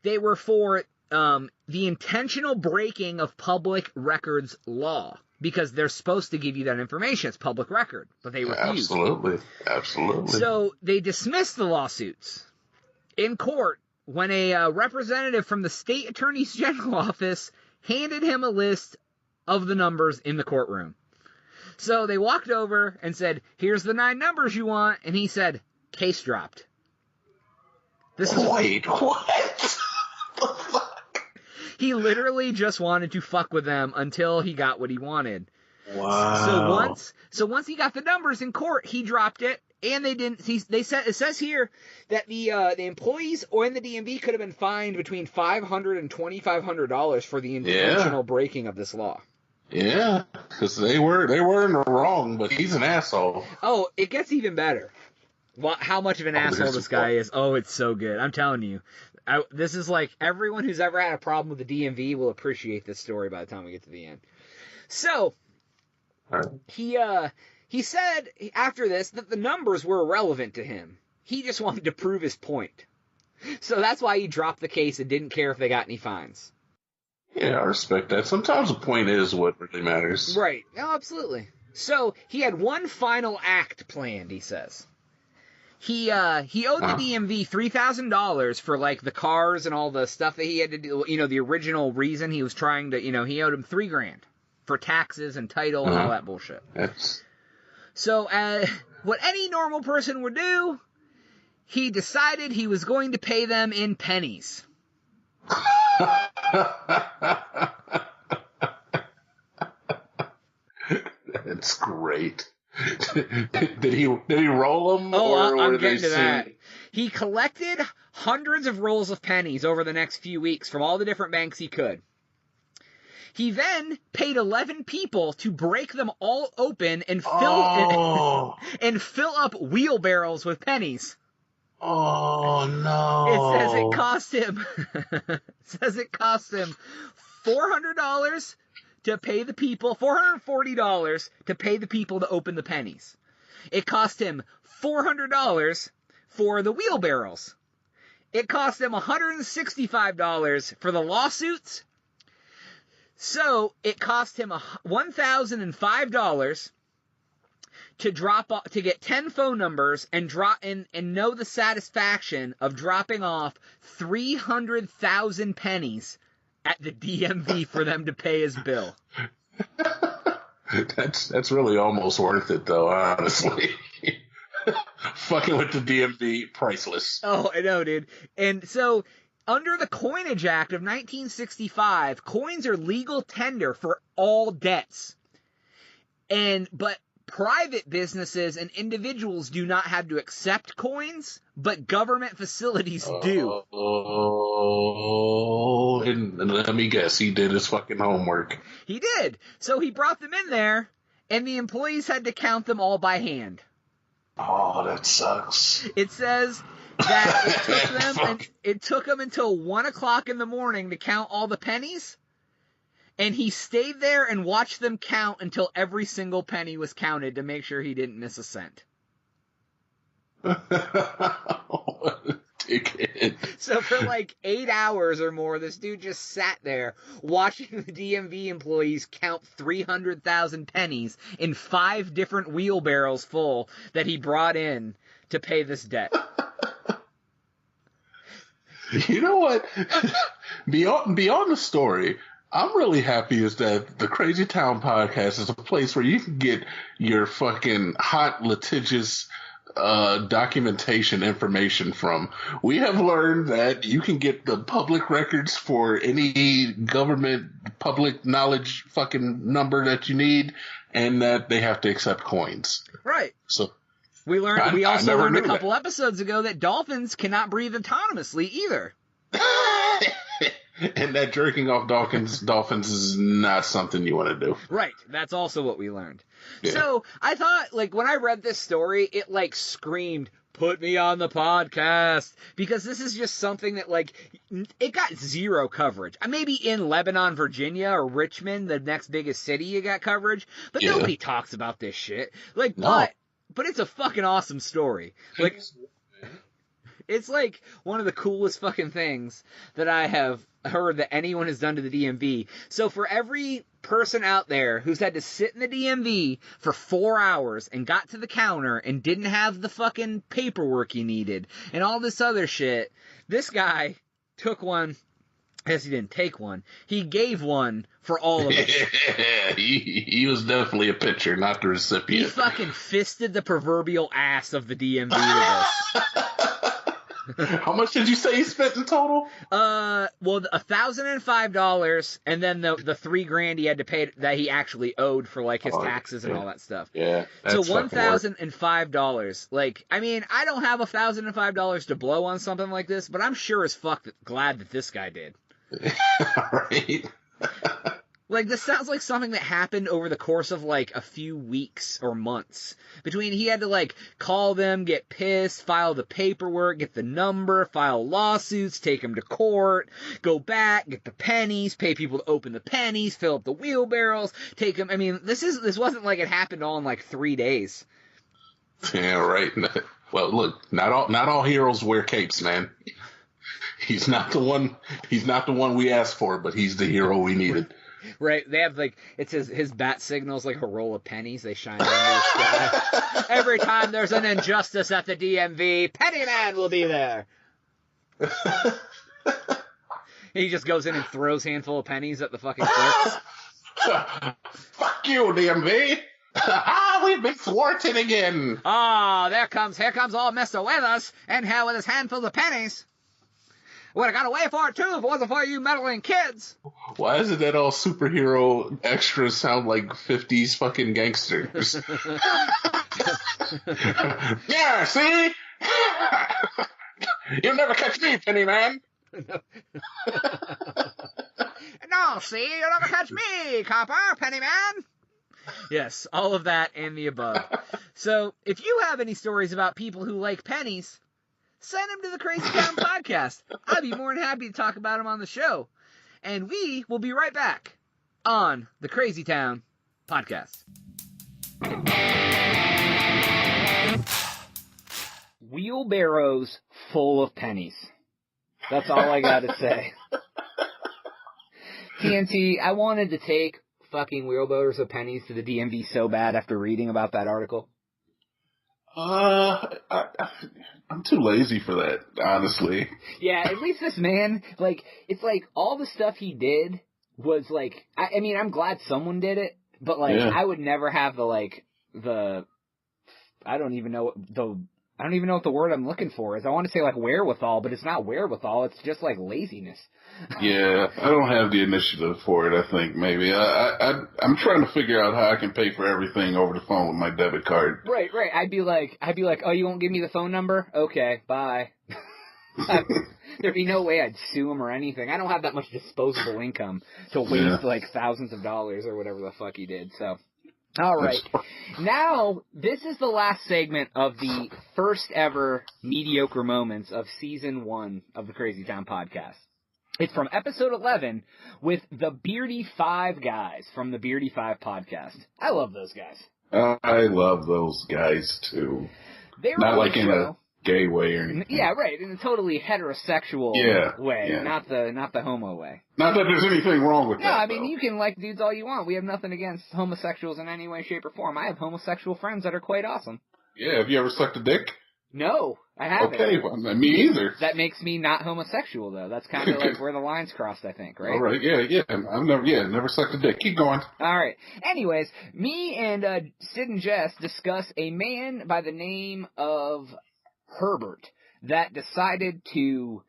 They were for the intentional breaking of public records law. Because they're supposed to give you that information. It's public record. But they refused. Absolutely. So they dismissed the lawsuits in court when a representative from the state attorney's general office handed him a list of the numbers in the courtroom. So they walked over and said, here's the 9 numbers you want. And he said, case dropped. Wait, what? He literally just wanted to fuck with them until he got what he wanted. Wow. So once he got the numbers in court, he dropped it, and they didn't. It says here that the employees or in the DMV could have been fined between $500 and $2,500 for the intentional breaking of this law. Yeah, because they weren't wrong, but he's an asshole. Oh, it gets even better. How much of an asshole this guy is. Oh, it's so good. I'm telling you. This is like everyone who's ever had a problem with the DMV will appreciate this story by the time we get to the end. So, he said after this that the numbers were irrelevant to him. He just wanted to prove his point. So that's why he dropped the case and didn't care if they got any fines. Yeah, I respect that. Sometimes the point is what really matters. Right. No, absolutely. So, he had one final act planned, he says. He owed the DMV $3,000 for, like, the cars and all the stuff that he had to do. You know, the original reason he was trying to, he owed him $3,000 for taxes and title and all that bullshit. So, what any normal person would do, he decided he was going to pay them in pennies. That's great. Did he roll them? Oh, I'm getting to that. He collected hundreds of rolls of pennies over the next few weeks from all the different banks he could. He then paid 11 people to break them all open and fill up wheelbarrows with pennies. Oh no! It says it cost him $400 to pay the people, $440 to pay the people to open the pennies. It cost him $400 for the wheelbarrows. It cost him $165 for the lawsuits. So it cost him $1,005 to get 10 phone numbers and know the satisfaction of dropping off 300,000 pennies at the DMV for them to pay his bill. That's really almost worth it, though, honestly. Fucking with the DMV, priceless. Oh, I know, dude. And so, under the Coinage Act of 1965, coins are legal tender for all debts. But private businesses and individuals do not have to accept coins, but government facilities do. Oh, and let me guess, he did his fucking homework. He did. So he brought them in there, and the employees had to count them all by hand. Oh, that sucks. It says that it took them until 1 o'clock in the morning to count all the pennies. And he stayed there and watched them count until every single penny was counted to make sure he didn't miss a cent. So for like 8 hours or more, this dude just sat there watching the DMV employees count 300,000 pennies in 5 different wheelbarrows full that he brought in to pay this debt. You know what? Beyond the story, I'm really happy is that the Crazy Town podcast is a place where you can get your fucking hot, litigious documentation information from. We have learned that you can get the public records for any government public knowledge fucking number that you need, and that they have to accept coins. Right. So we also learned a couple episodes ago that dolphins cannot breathe autonomously either. And that jerking off dolphins is not something you want to do. Right. That's also what we learned. Yeah. So I thought, like, when I read this story, it, like, screamed, put me on the podcast. Because this is just something that, like, it got zero coverage. Maybe in Lebanon, Virginia, or Richmond, the next biggest city, it got coverage. But nobody talks about this shit. Like, no. But it's a fucking awesome story. Like, it's like one of the coolest fucking things that I have heard that anyone has done to the DMV. So for every person out there who's had to sit in the DMV for 4 hours and got to the counter and didn't have the fucking paperwork he needed and all this other shit, this guy took one. I guess he didn't take one. He gave one for all of us. He was definitely a pitcher, not the recipient. He fucking fisted the proverbial ass of the DMV with us. How much did you say he spent in total? Well, $1,005, and then the $3,000 he had to pay that he actually owed for like his taxes and all that stuff. Yeah. So $1,005. Like, I mean, I don't have $1,005 to blow on something like this, but I'm sure as fuck glad that this guy did. Right. Like, this sounds like something that happened over the course of, like, a few weeks or months. Between he had to, like, call them, get pissed, file the paperwork, get the number, file lawsuits, take them to court, go back, get the pennies, pay people to open the pennies, fill up the wheelbarrows, take them. I mean, this wasn't like it happened all in, like, 3 days. Yeah, right. Well, look, not all heroes wear capes, man. He's not the one we asked for, but he's the hero we needed. Right, they have, like, it says his bat signal's like a roll of pennies. They shine under the sky. Every time there's an injustice at the DMV, Pennyman will be there. He just goes in and throws a handful of pennies at the fucking clerks. Fuck you, DMV. I we've been thwarted again. Oh, here comes old Mr. Withers, in here with his handful of pennies. Would have got away for it, too, if it wasn't for you meddling kids. Why is it that all superhero extras sound like 50s fucking gangsters? Yeah, see? You'll never catch me, Penny Man. No, see, you'll never catch me, copper, penny man. Yes, all of that and the above. So, if you have any stories about people who like pennies, send them to the Crazy Town Podcast. I'd be more than happy to talk about them on the show. And we will be right back on the Crazy Town Podcast. Wheelbarrows full of pennies. That's all I gotta say. TNT, I wanted to take fucking wheelbarrows of pennies to the DMV so bad after reading about that article. I'm too lazy for that, honestly. Yeah, at least this man, like, it's like all the stuff he did was like, I mean, I'm glad someone did it, but like, Yeah. I would never have I don't even know what the word I'm looking for is. I want to say like wherewithal, but it's not wherewithal. It's just like laziness. Yeah, I don't have the initiative for it, I think, maybe. I'm trying to figure out how I can pay for everything over the phone with my debit card. Right. I'd be like, oh, you won't give me the phone number? Okay, bye. There'd be no way I'd sue him or anything. I don't have that much disposable income to waste like thousands of dollars or whatever the fuck he did, so. All right. Now, this is the last segment of the first ever Mediocre Moments of Season 1 of the Crazy Town Podcast. It's from episode 11 with the Beardy Five guys from the Beardy Five Podcast. I love those guys. I love those guys, too. They're Not on like the in show. a gay way or anything. Yeah, right. In a totally heterosexual way, not the homo way. Not that there's anything wrong with that. No, I mean, though. you can like dudes all you want. We have nothing against homosexuals in any way, shape, or form. I have homosexual friends that are quite awesome. Yeah, have you ever sucked a dick? No, I haven't. Okay, well, me either. That makes me not homosexual, though. That's kind of like where the line's crossed, I think, right? All right, yeah. I've never sucked a dick. Keep going. All right. Anyways, me and Sid and Jess discuss a man by the name of Herbert that decided to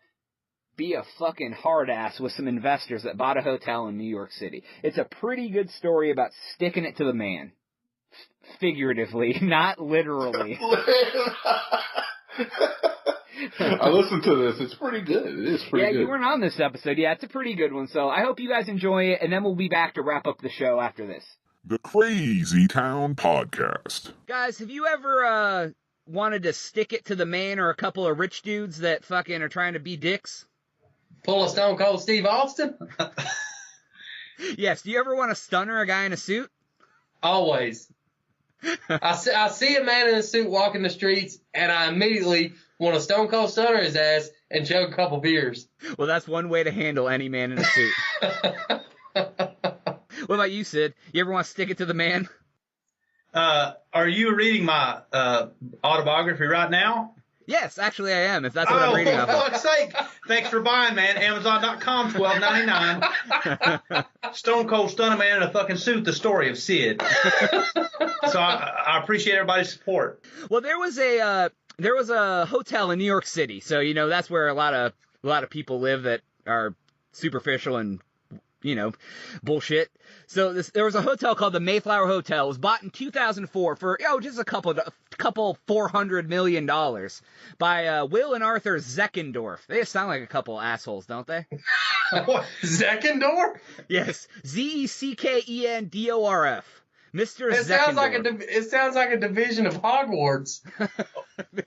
be a fucking hard ass with some investors that bought a hotel in New York City. It's a pretty good story about sticking it to the man. Figuratively, not literally. I listened to this. It's pretty good. It is pretty good. Yeah, you weren't on this episode. Yeah, it's a pretty good one. So I hope you guys enjoy it, and then we'll be back to wrap up the show after this. The Crazy Town Podcast. Guys, have you ever wanted to stick it to the man or a couple of rich dudes that fucking are trying to be dicks? Pull a Stone Cold Steve Austin? Yes. Do you ever want to stunner a guy in a suit? Always. I see a man in a suit walking the streets, and I immediately want to Stone Cold stunner his ass and chug a couple beers. Well, that's one way to handle any man in a suit. What about you, Sid? You ever want to stick it to the man? Are you reading my autobiography right now? Yes, actually I am, if that's what I'm reading off for of. fuck's sake. Thanks for buying, man. Amazon.com, $12.99. Stone Cold Stunner Man in a fucking suit, the story of Sid. So I appreciate everybody's support. Well, there was a hotel in New York City, so that's where a lot of people live that are superficial and bullshit. So there was a hotel called the Mayflower Hotel. It was bought in 2004 for just a couple $400 million by Will and Arthur Zeckendorf. They just sound like a couple assholes, don't they? Zeckendorf? Yes, Zeckendorf. Mr. It Zeckendorf. sounds like a division of Hogwarts.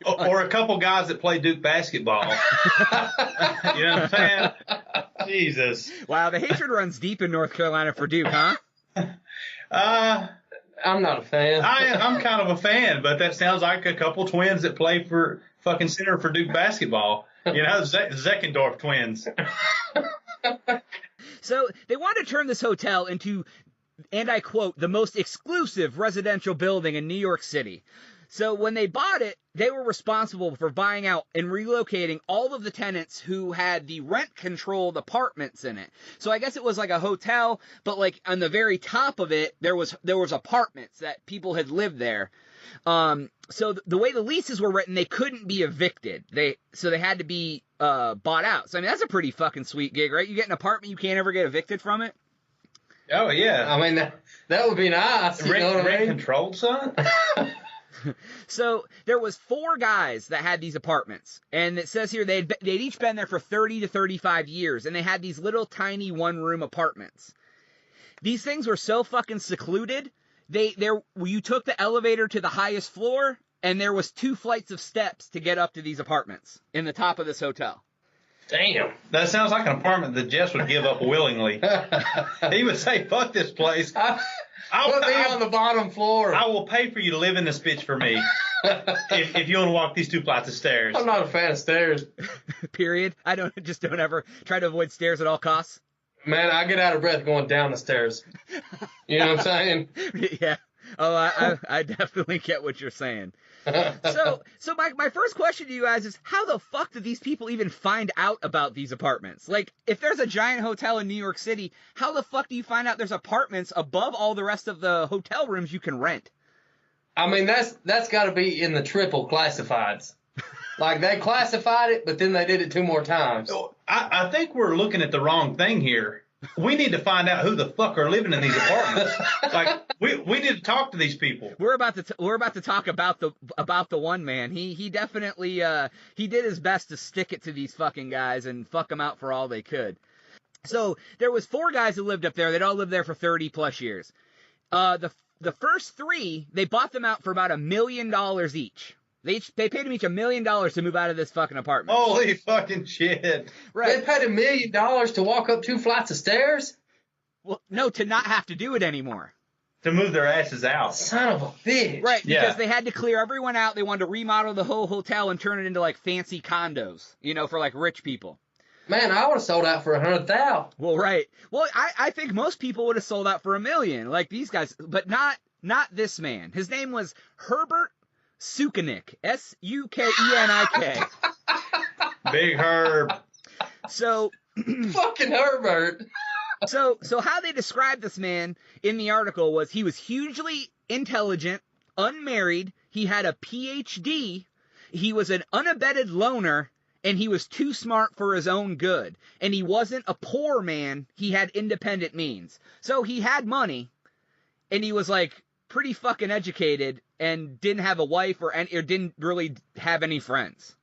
Or a couple guys that play Duke basketball. You know what I'm saying? Jesus. Wow, the hatred runs deep in North Carolina for Duke, huh? I'm not a fan. I'm kind of a fan, but that sounds like a couple twins that play for fucking center for Duke basketball. Zeckendorf twins. So they wanted to turn this hotel into, and I quote, the most exclusive residential building in New York City. So when they bought it, they were responsible for buying out and relocating all of the tenants who had the rent-controlled apartments in it. So I guess it was like a hotel, but like on the very top of it, there was apartments that people had lived there. So the way the leases were written, they couldn't be evicted. So they had to be bought out. So I mean, that's a pretty fucking sweet gig, right? You get an apartment, you can't ever get evicted from it. Oh yeah, I mean that would be nice. You know what I mean? Controlled, son. So there was 4 guys that had these apartments, and it says here they'd each been there for 30 to 35 years, and they had these little tiny 1-room apartments. These things were so fucking secluded. You took the elevator to the highest floor, and there was 2 flights of steps to get up to these apartments in the top of this hotel. Damn. That sounds like an apartment that Jess would give up willingly. He would say, "Fuck this place. Put me on the bottom floor. I will pay for you to live in this bitch for me if you want to walk these 2 flights of stairs." I'm not a fan of stairs. Period. I don't ever try to avoid stairs at all costs. Man, I get out of breath going down the stairs. You know what I'm saying? Yeah. Oh, I definitely get what you're saying. So my first question to you guys is, how the fuck did these people even find out about these apartments? Like, if there's a giant hotel in New York City, how the fuck do you find out there's apartments above all the rest of the hotel rooms you can rent? I mean, that's got to be in the triple classifieds. Like, they classified it, but then they did it 2 more times. I think we're looking at the wrong thing here. We need to find out who the fuck are living in these apartments. Like, we need to talk to these people. We're about to talk about the one man. He definitely he did his best to stick it to these fucking guys and fuck them out for all they could. So there was 4 guys who lived up there. They'd all lived there for 30 plus years. The first 3, they bought them out for about $1 million each. They paid him each $1 million to move out of this fucking apartment. Holy fucking shit. Right. They paid $1 million to walk up 2 flights of stairs? Well, no, to not have to do it anymore. To move their asses out. Son of a bitch. Right, because Yeah. they had to clear everyone out. They wanted to remodel the whole hotel and turn it into like fancy condos, for like rich people. Man, I would have sold out for $100,000. Well, right. Well, I think most people would have sold out for $1 million, like these guys, but not this man. His name was Herbert Sukenik, Sukenik. Big Herb. So, Fucking Herbert. so how they described this man in the article was he was hugely intelligent, unmarried, he had a PhD, he was an unabetted loner, and he was too smart for his own good. And he wasn't a poor man, he had independent means. So he had money, and he was like pretty fucking educated, and didn't have a wife or didn't really have any friends.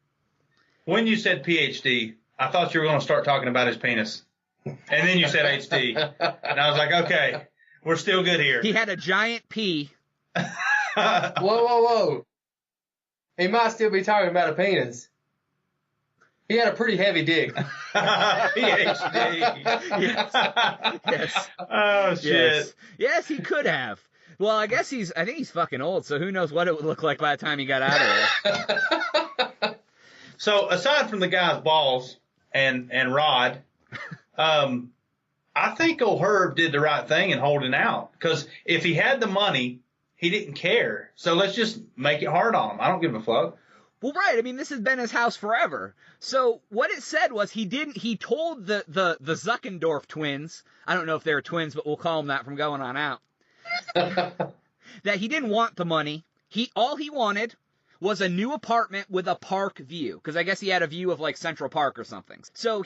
When you said PhD, I thought you were going to start talking about his penis. And then you said HD. And I was like, okay, we're still good here. He had a giant P. Whoa. He might still be talking about a penis. He had a pretty heavy dick. PhD. Yes. Oh, shit. Yes, he could have. Well, I think he's fucking old, so who knows what it would look like by the time he got out of there. So, aside from the guy's balls and Rod, I think old Herb did the right thing in holding out. Because if he had the money, he didn't care. So let's just make it hard on him. I don't give a fuck. Well, right. I mean, this has been his house forever. So what it said was he told the Zuckendorf twins, I don't know if they're twins, but we'll call them that from going on out, that he didn't want the money. All he wanted was a new apartment with a park view. Because I guess he had a view of like Central Park or something. So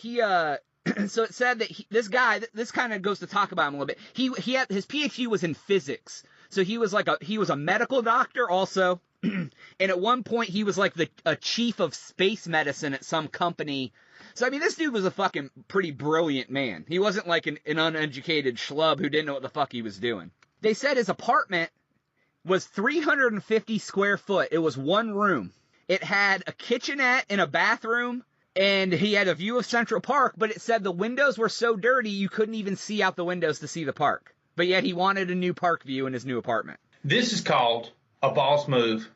so it said that this guy, this kind of goes to talk about him a little bit. He had, his PhD was in physics. So he was a medical doctor also. And at one point he was like a chief of space medicine at some company. So I mean, this dude was a fucking pretty brilliant man. He wasn't like an uneducated schlub who didn't know what the fuck he was doing. They said his apartment was 350 square foot. It was 1 room. It had a kitchenette and a bathroom, and he had a view of Central Park, but it said the windows were so dirty you couldn't even see out the windows to see the park. But yet he wanted a new park view in his new apartment. This is called a boss move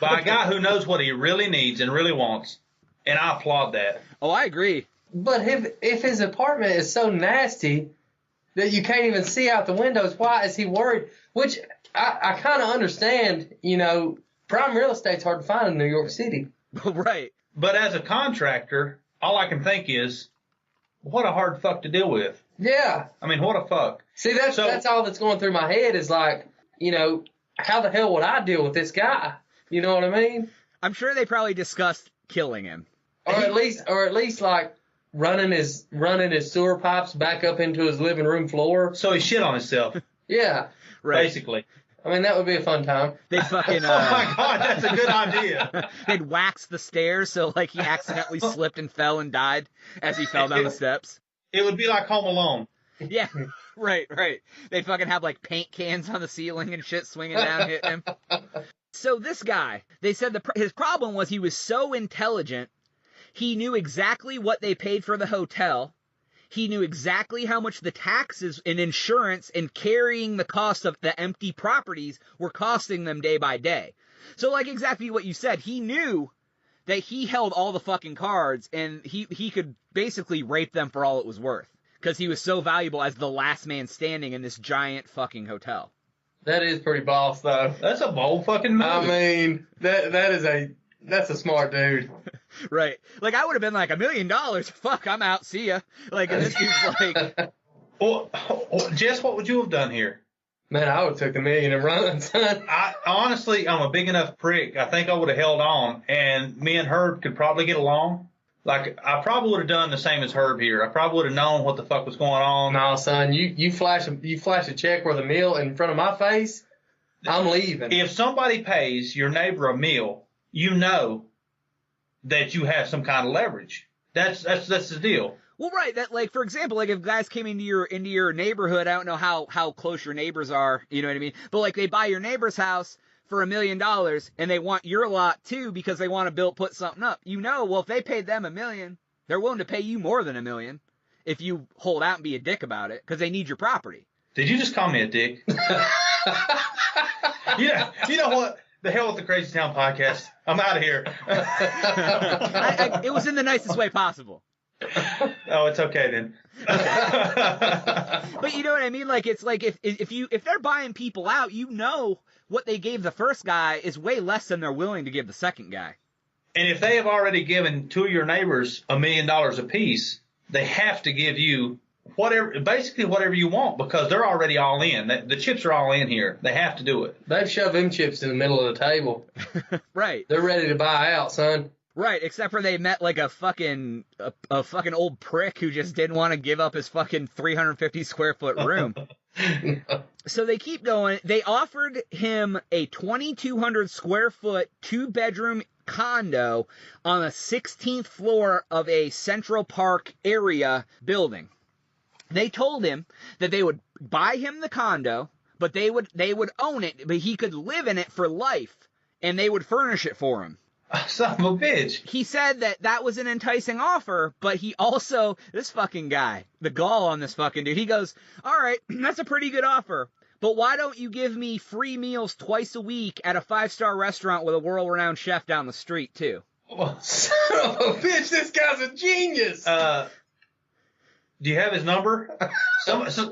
by a guy who knows what he really needs and really wants, and I applaud that. Oh, I agree. But if his apartment is so nasty that you can't even see out the windows, why is he worried? Which I kind of understand, prime real estate's hard to find in New York City. Right. But as a contractor, all I can think is, what a hard fuck to deal with. Yeah. I mean, what a fuck. See, that's all that's going through my head is like, you know, how the hell would I deal with this guy? You know what I mean? I'm sure they probably discussed killing him. Or at least like running his sewer pipes back up into his living room floor. So he shit on himself. Yeah. Right. Basically. I mean, that would be a fun time. They'd fucking, Oh my God, that's a good idea. They'd wax the stairs so, like, he accidentally slipped and fell and died as he fell down the steps. It would be like Home Alone. Yeah, right. They'd fucking have, like, paint cans on the ceiling and shit swinging down, hitting him. So this guy, they said his problem was he was so intelligent, he knew exactly what they paid for the hotel. He knew exactly how much the taxes and insurance and carrying the cost of the empty properties were costing them day by day. So, like, exactly what you said, he knew that he held all the fucking cards and he could basically rape them for all it was worth. Because he was so valuable as the last man standing in this giant fucking hotel. That is pretty boss, though. That's a bold fucking move. I mean, that's a smart dude. Right. Like, I would have been like, $1 million? Fuck, I'm out. See ya. Like, and this dude's like... Well, Jess, what would you have done here? Man, I would have took the $1 million and run, son. Honestly, I'm a big enough prick. I think I would have held on, and me and Herb could probably get along. Like, I probably would have done the same as Herb here. I probably would have known what the fuck was going on. No, son, you flash a check worth a meal in front of my face, I'm leaving. If somebody pays your neighbor a meal, you know that you have some kind of leverage. That's the deal. Well, right. That, like, for example, like, if guys came into your neighborhood, I don't know how close your neighbors are, you know what I mean? But, like, they buy your neighbor's house for $1 million, and they want your lot too because they want to put something up. You know, well, if they paid them $1 million, they're willing to pay you more than $1 million if you hold out and be a dick about it because they need your property. Did you just call me a dick? Yeah. You know what? The hell with the Crazy Town podcast. I'm out of here. It was in the nicest way possible. Oh, it's okay then. But you know what I mean? Like, it's like if they're buying people out, you know what they gave the first guy is way less than they're willing to give the second guy. And if they have already given two of your neighbors $1 million apiece, they have to give you basically whatever you want because they're already all in. The chips are all in here. They have to do it. They've shoved them chips in the middle of the table. Right. They're ready to buy out, son. Right, except for they met like a fucking old prick who just didn't want to give up his fucking 350 square foot room. So they keep going. They offered him a 2,200 square foot 2-bedroom condo on the 16th floor of a Central Park area building. They told him that they would buy him the condo, but they would own it, but he could live in it for life, and they would furnish it for him. Son of a bitch. He said that was an enticing offer, but he also, this fucking guy, the gall on this fucking dude, he goes, all right, that's a pretty good offer, but why don't you give me free meals twice a week at a 5-star restaurant with a world-renowned chef down the street, too? Oh, Son of a bitch, this guy's a genius. Do you have his number?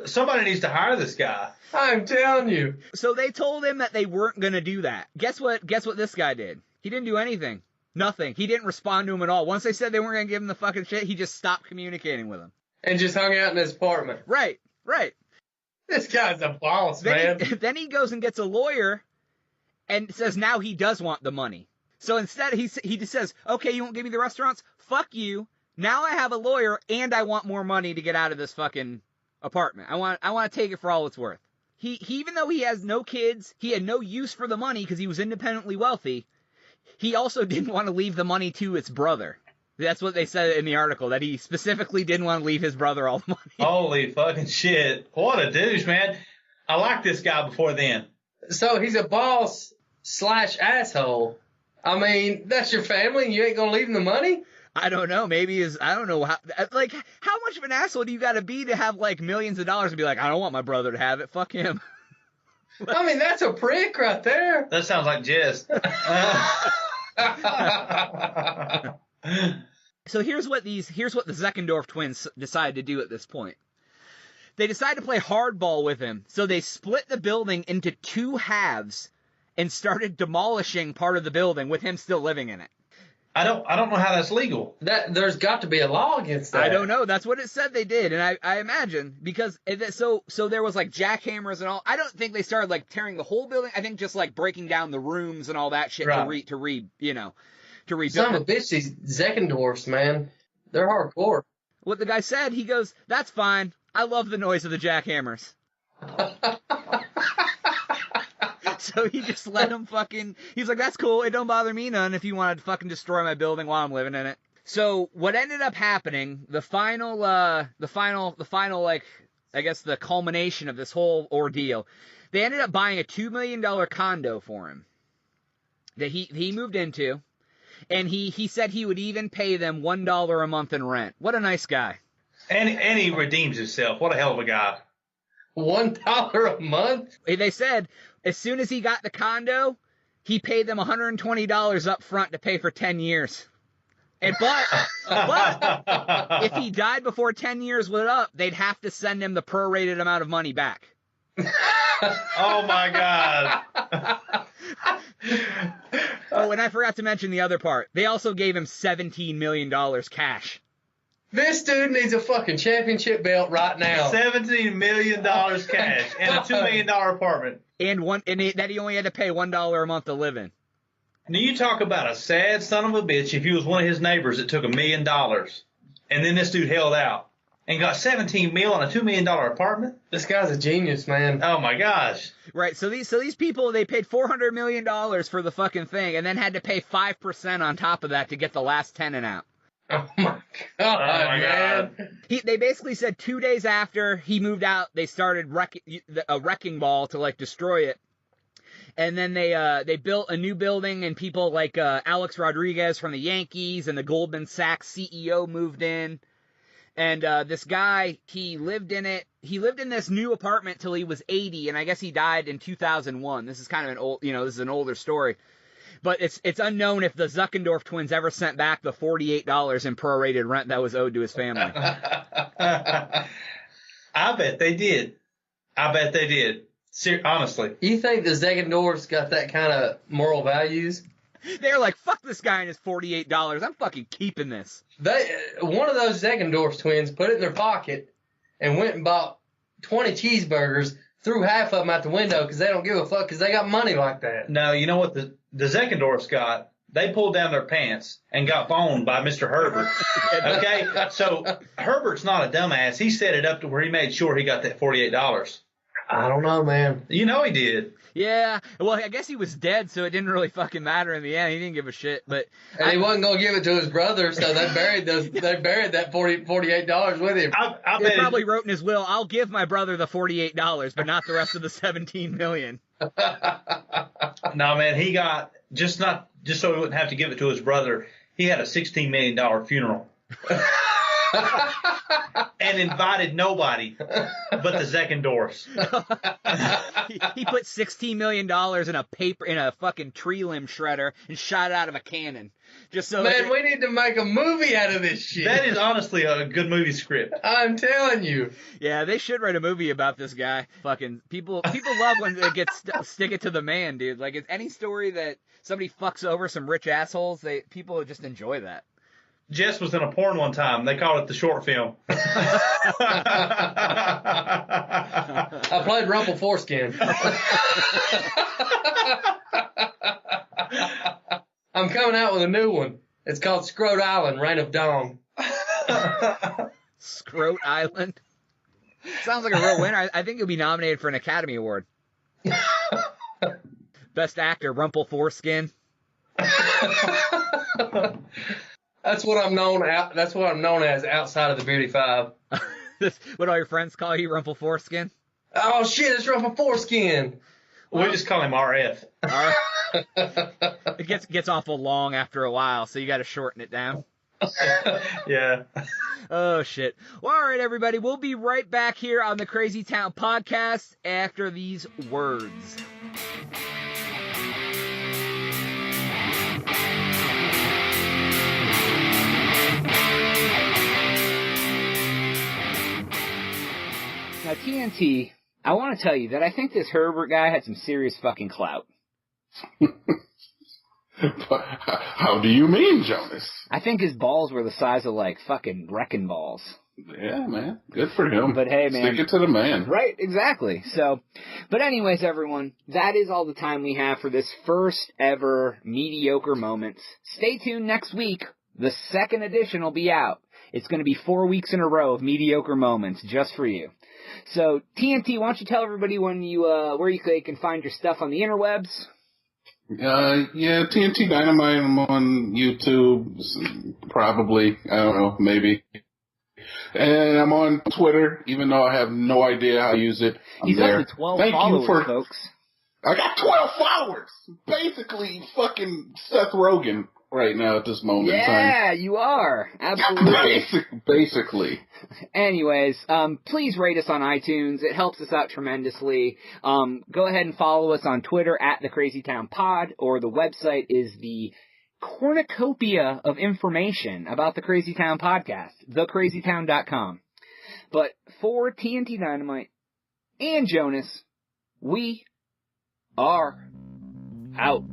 Somebody needs to hire this guy. I'm telling you. So they told him that they weren't going to do that. Guess what this guy did? He didn't do anything. Nothing. He didn't respond to him at all. Once they said they weren't going to give him the fucking shit, he just stopped communicating with them. And just hung out in his apartment. Right. This guy's a boss, man. Then he goes and gets a lawyer and says now he does want the money. So instead he just says, okay, you won't give me the restaurants? Fuck you. Now I have a lawyer and I want more money to get out of this fucking apartment. I want to take it for all it's worth. He even though he has no kids, he had no use for the money because he was independently wealthy. He also didn't want to leave the money to its brother. That's what they said in the article, that he specifically didn't want to leave his brother all the money. Holy fucking shit. What a douche, man. I liked this guy before then. So he's a boss / asshole. I mean, that's your family and you ain't going to leave him the money? I don't know. Maybe I don't know how much of an asshole do you got to be to have like millions of dollars and be like, I don't want my brother to have it. Fuck him. I mean, that's a prick right there. That sounds like Jess. So here's what the Zeckendorf twins decided to do at this point. They decided to play hardball with him. So they split the building into 2 halves and started demolishing part of the building with him still living in it. I don't know how that's legal. There's got to be a law against that. I don't know. That's what it said they did, and I imagine because so there was like jackhammers and all. I don't think they started like tearing the whole building. I think just like breaking down the rooms and all that shit to rebuild. Son of a bitch, these Zeckendorfs, man, they're hardcore. What the guy said, he goes, "That's fine. I love the noise of the jackhammers." So he just let him he's like, that's cool. It don't bother me none if you want to fucking destroy my building while I'm living in it. So what ended up happening, the final, like, I guess the culmination of this whole ordeal, they ended up buying a $2 million condo for him that he moved into. And he said he would even pay them $1 a month in rent. What a nice guy. And he redeems himself. What a hell of a guy. $1 a month? They said as soon as he got the condo, he paid them $120 up front to pay for 10 years. But if he died before 10 years was up, they'd have to send him the prorated amount of money back. Oh, my God. Oh, and I forgot to mention the other part. They also gave him $17 million cash. This dude needs a fucking championship belt right now. $17 million cash and a $2 million apartment. And that he only had to pay $1 a month to live in. Now you talk about a sad son of a bitch if he was one of his neighbors that took $1 million and then this dude held out and got $17 million on a $2 million apartment. This guy's a genius, man. Oh my gosh. Right, so these people, they paid $400 million for the fucking thing and then had to pay 5% on top of that to get the last tenant out. Oh my God, man. They basically said 2 days after he moved out, they started a wrecking ball to like destroy it. And then they built a new building, and people like Alex Rodriguez from the Yankees and the Goldman Sachs CEO moved in. And this guy, he lived in it. He lived in this new apartment till he was 80, and I guess he died in 2001. This is kind of this is an older story. But it's unknown if the Zeckendorf twins ever sent back the $48 in prorated rent that was owed to his family. I bet they did. Honestly. You think the Zeckendorfs got that kind of moral values? They're like, fuck this guy and his $48. I'm fucking keeping this. One of those Zeckendorf twins put it in their pocket and went and bought 20 cheeseburgers, threw half of them out the window because they don't give a fuck because they got money like that. No, you know what the Zeckendorfs got? They pulled down their pants and got boned by Mr. Herbert. Okay? So Herbert's not a dumbass. He set it up to where he made sure he got that $48. I don't know, man. You know he did. Yeah. Well, I guess he was dead, so it didn't really fucking matter in the end. He didn't give a shit. But he wasn't gonna give it to his brother, so they buried that $48 with him. I bet he probably wrote in his will, "I'll give my brother the $48, but not the rest of the $17 million." No, man, he got just so he wouldn't have to give it to his brother. He had a $16 million funeral. And invited nobody but the Zeckendorfs. he put $16 million in a fucking tree limb shredder and shot it out of a cannon. Just so man, we need to make a movie out of this shit. That is honestly a good movie script. I'm telling you. Yeah, they should write a movie about this guy. Fucking people love when they stick it to the man, dude. Like, it's any story that somebody fucks over some rich assholes, people just enjoy that. Jess was in a porn one time. They called it the short film. I played Rumple Foreskin. I'm coming out with a new one. It's called Scrote Island, Reign of Dong. Scrote Island? Sounds like a real winner. I think he'll be nominated for an Academy Award. Best Actor, Rumple Foreskin. That's what I'm known as outside of the Beauty Five. What all your friends call you, Rumple Foreskin? Oh shit, it's Rumple Foreskin. We just call him RF. It gets awful long after a while, so you got to shorten it down. Yeah. Oh shit. Well, all right, everybody, we'll be right back here on the Crazy Town Podcast after these words. Now, TNT, I want to tell you that I think this Herbert guy had some serious fucking clout. How do you mean, Jonas? I think his balls were the size of, like, fucking wrecking balls. Yeah, man. Good for him. But hey, man. Stick it to the man. Right, exactly. So, but anyways, everyone, that is all the time we have for this first ever Mediocre Moments. Stay tuned next week. The second edition will be out. It's going to be 4 weeks in a row of Mediocre Moments just for you. So, TNT, why don't you tell everybody when you where they can find your stuff on the interwebs? Yeah, TNT Dynamite. I'm on YouTube, probably. I don't know, maybe. And I'm on Twitter, even though I have no idea how to use it. He's there. up to 12 Thank followers, you for, folks. I got 12 followers. Basically, fucking Seth Rogen right now at this moment in time. Yeah, you are. Absolutely. Basically. Anyways, please rate us on iTunes. It helps us out tremendously. Go ahead and follow us on Twitter at the Crazy Town Pod, or the website is the cornucopia of information about the Crazy Town podcast, thecrazytown.com. But for TNT Dynamite and Jonas, we are out.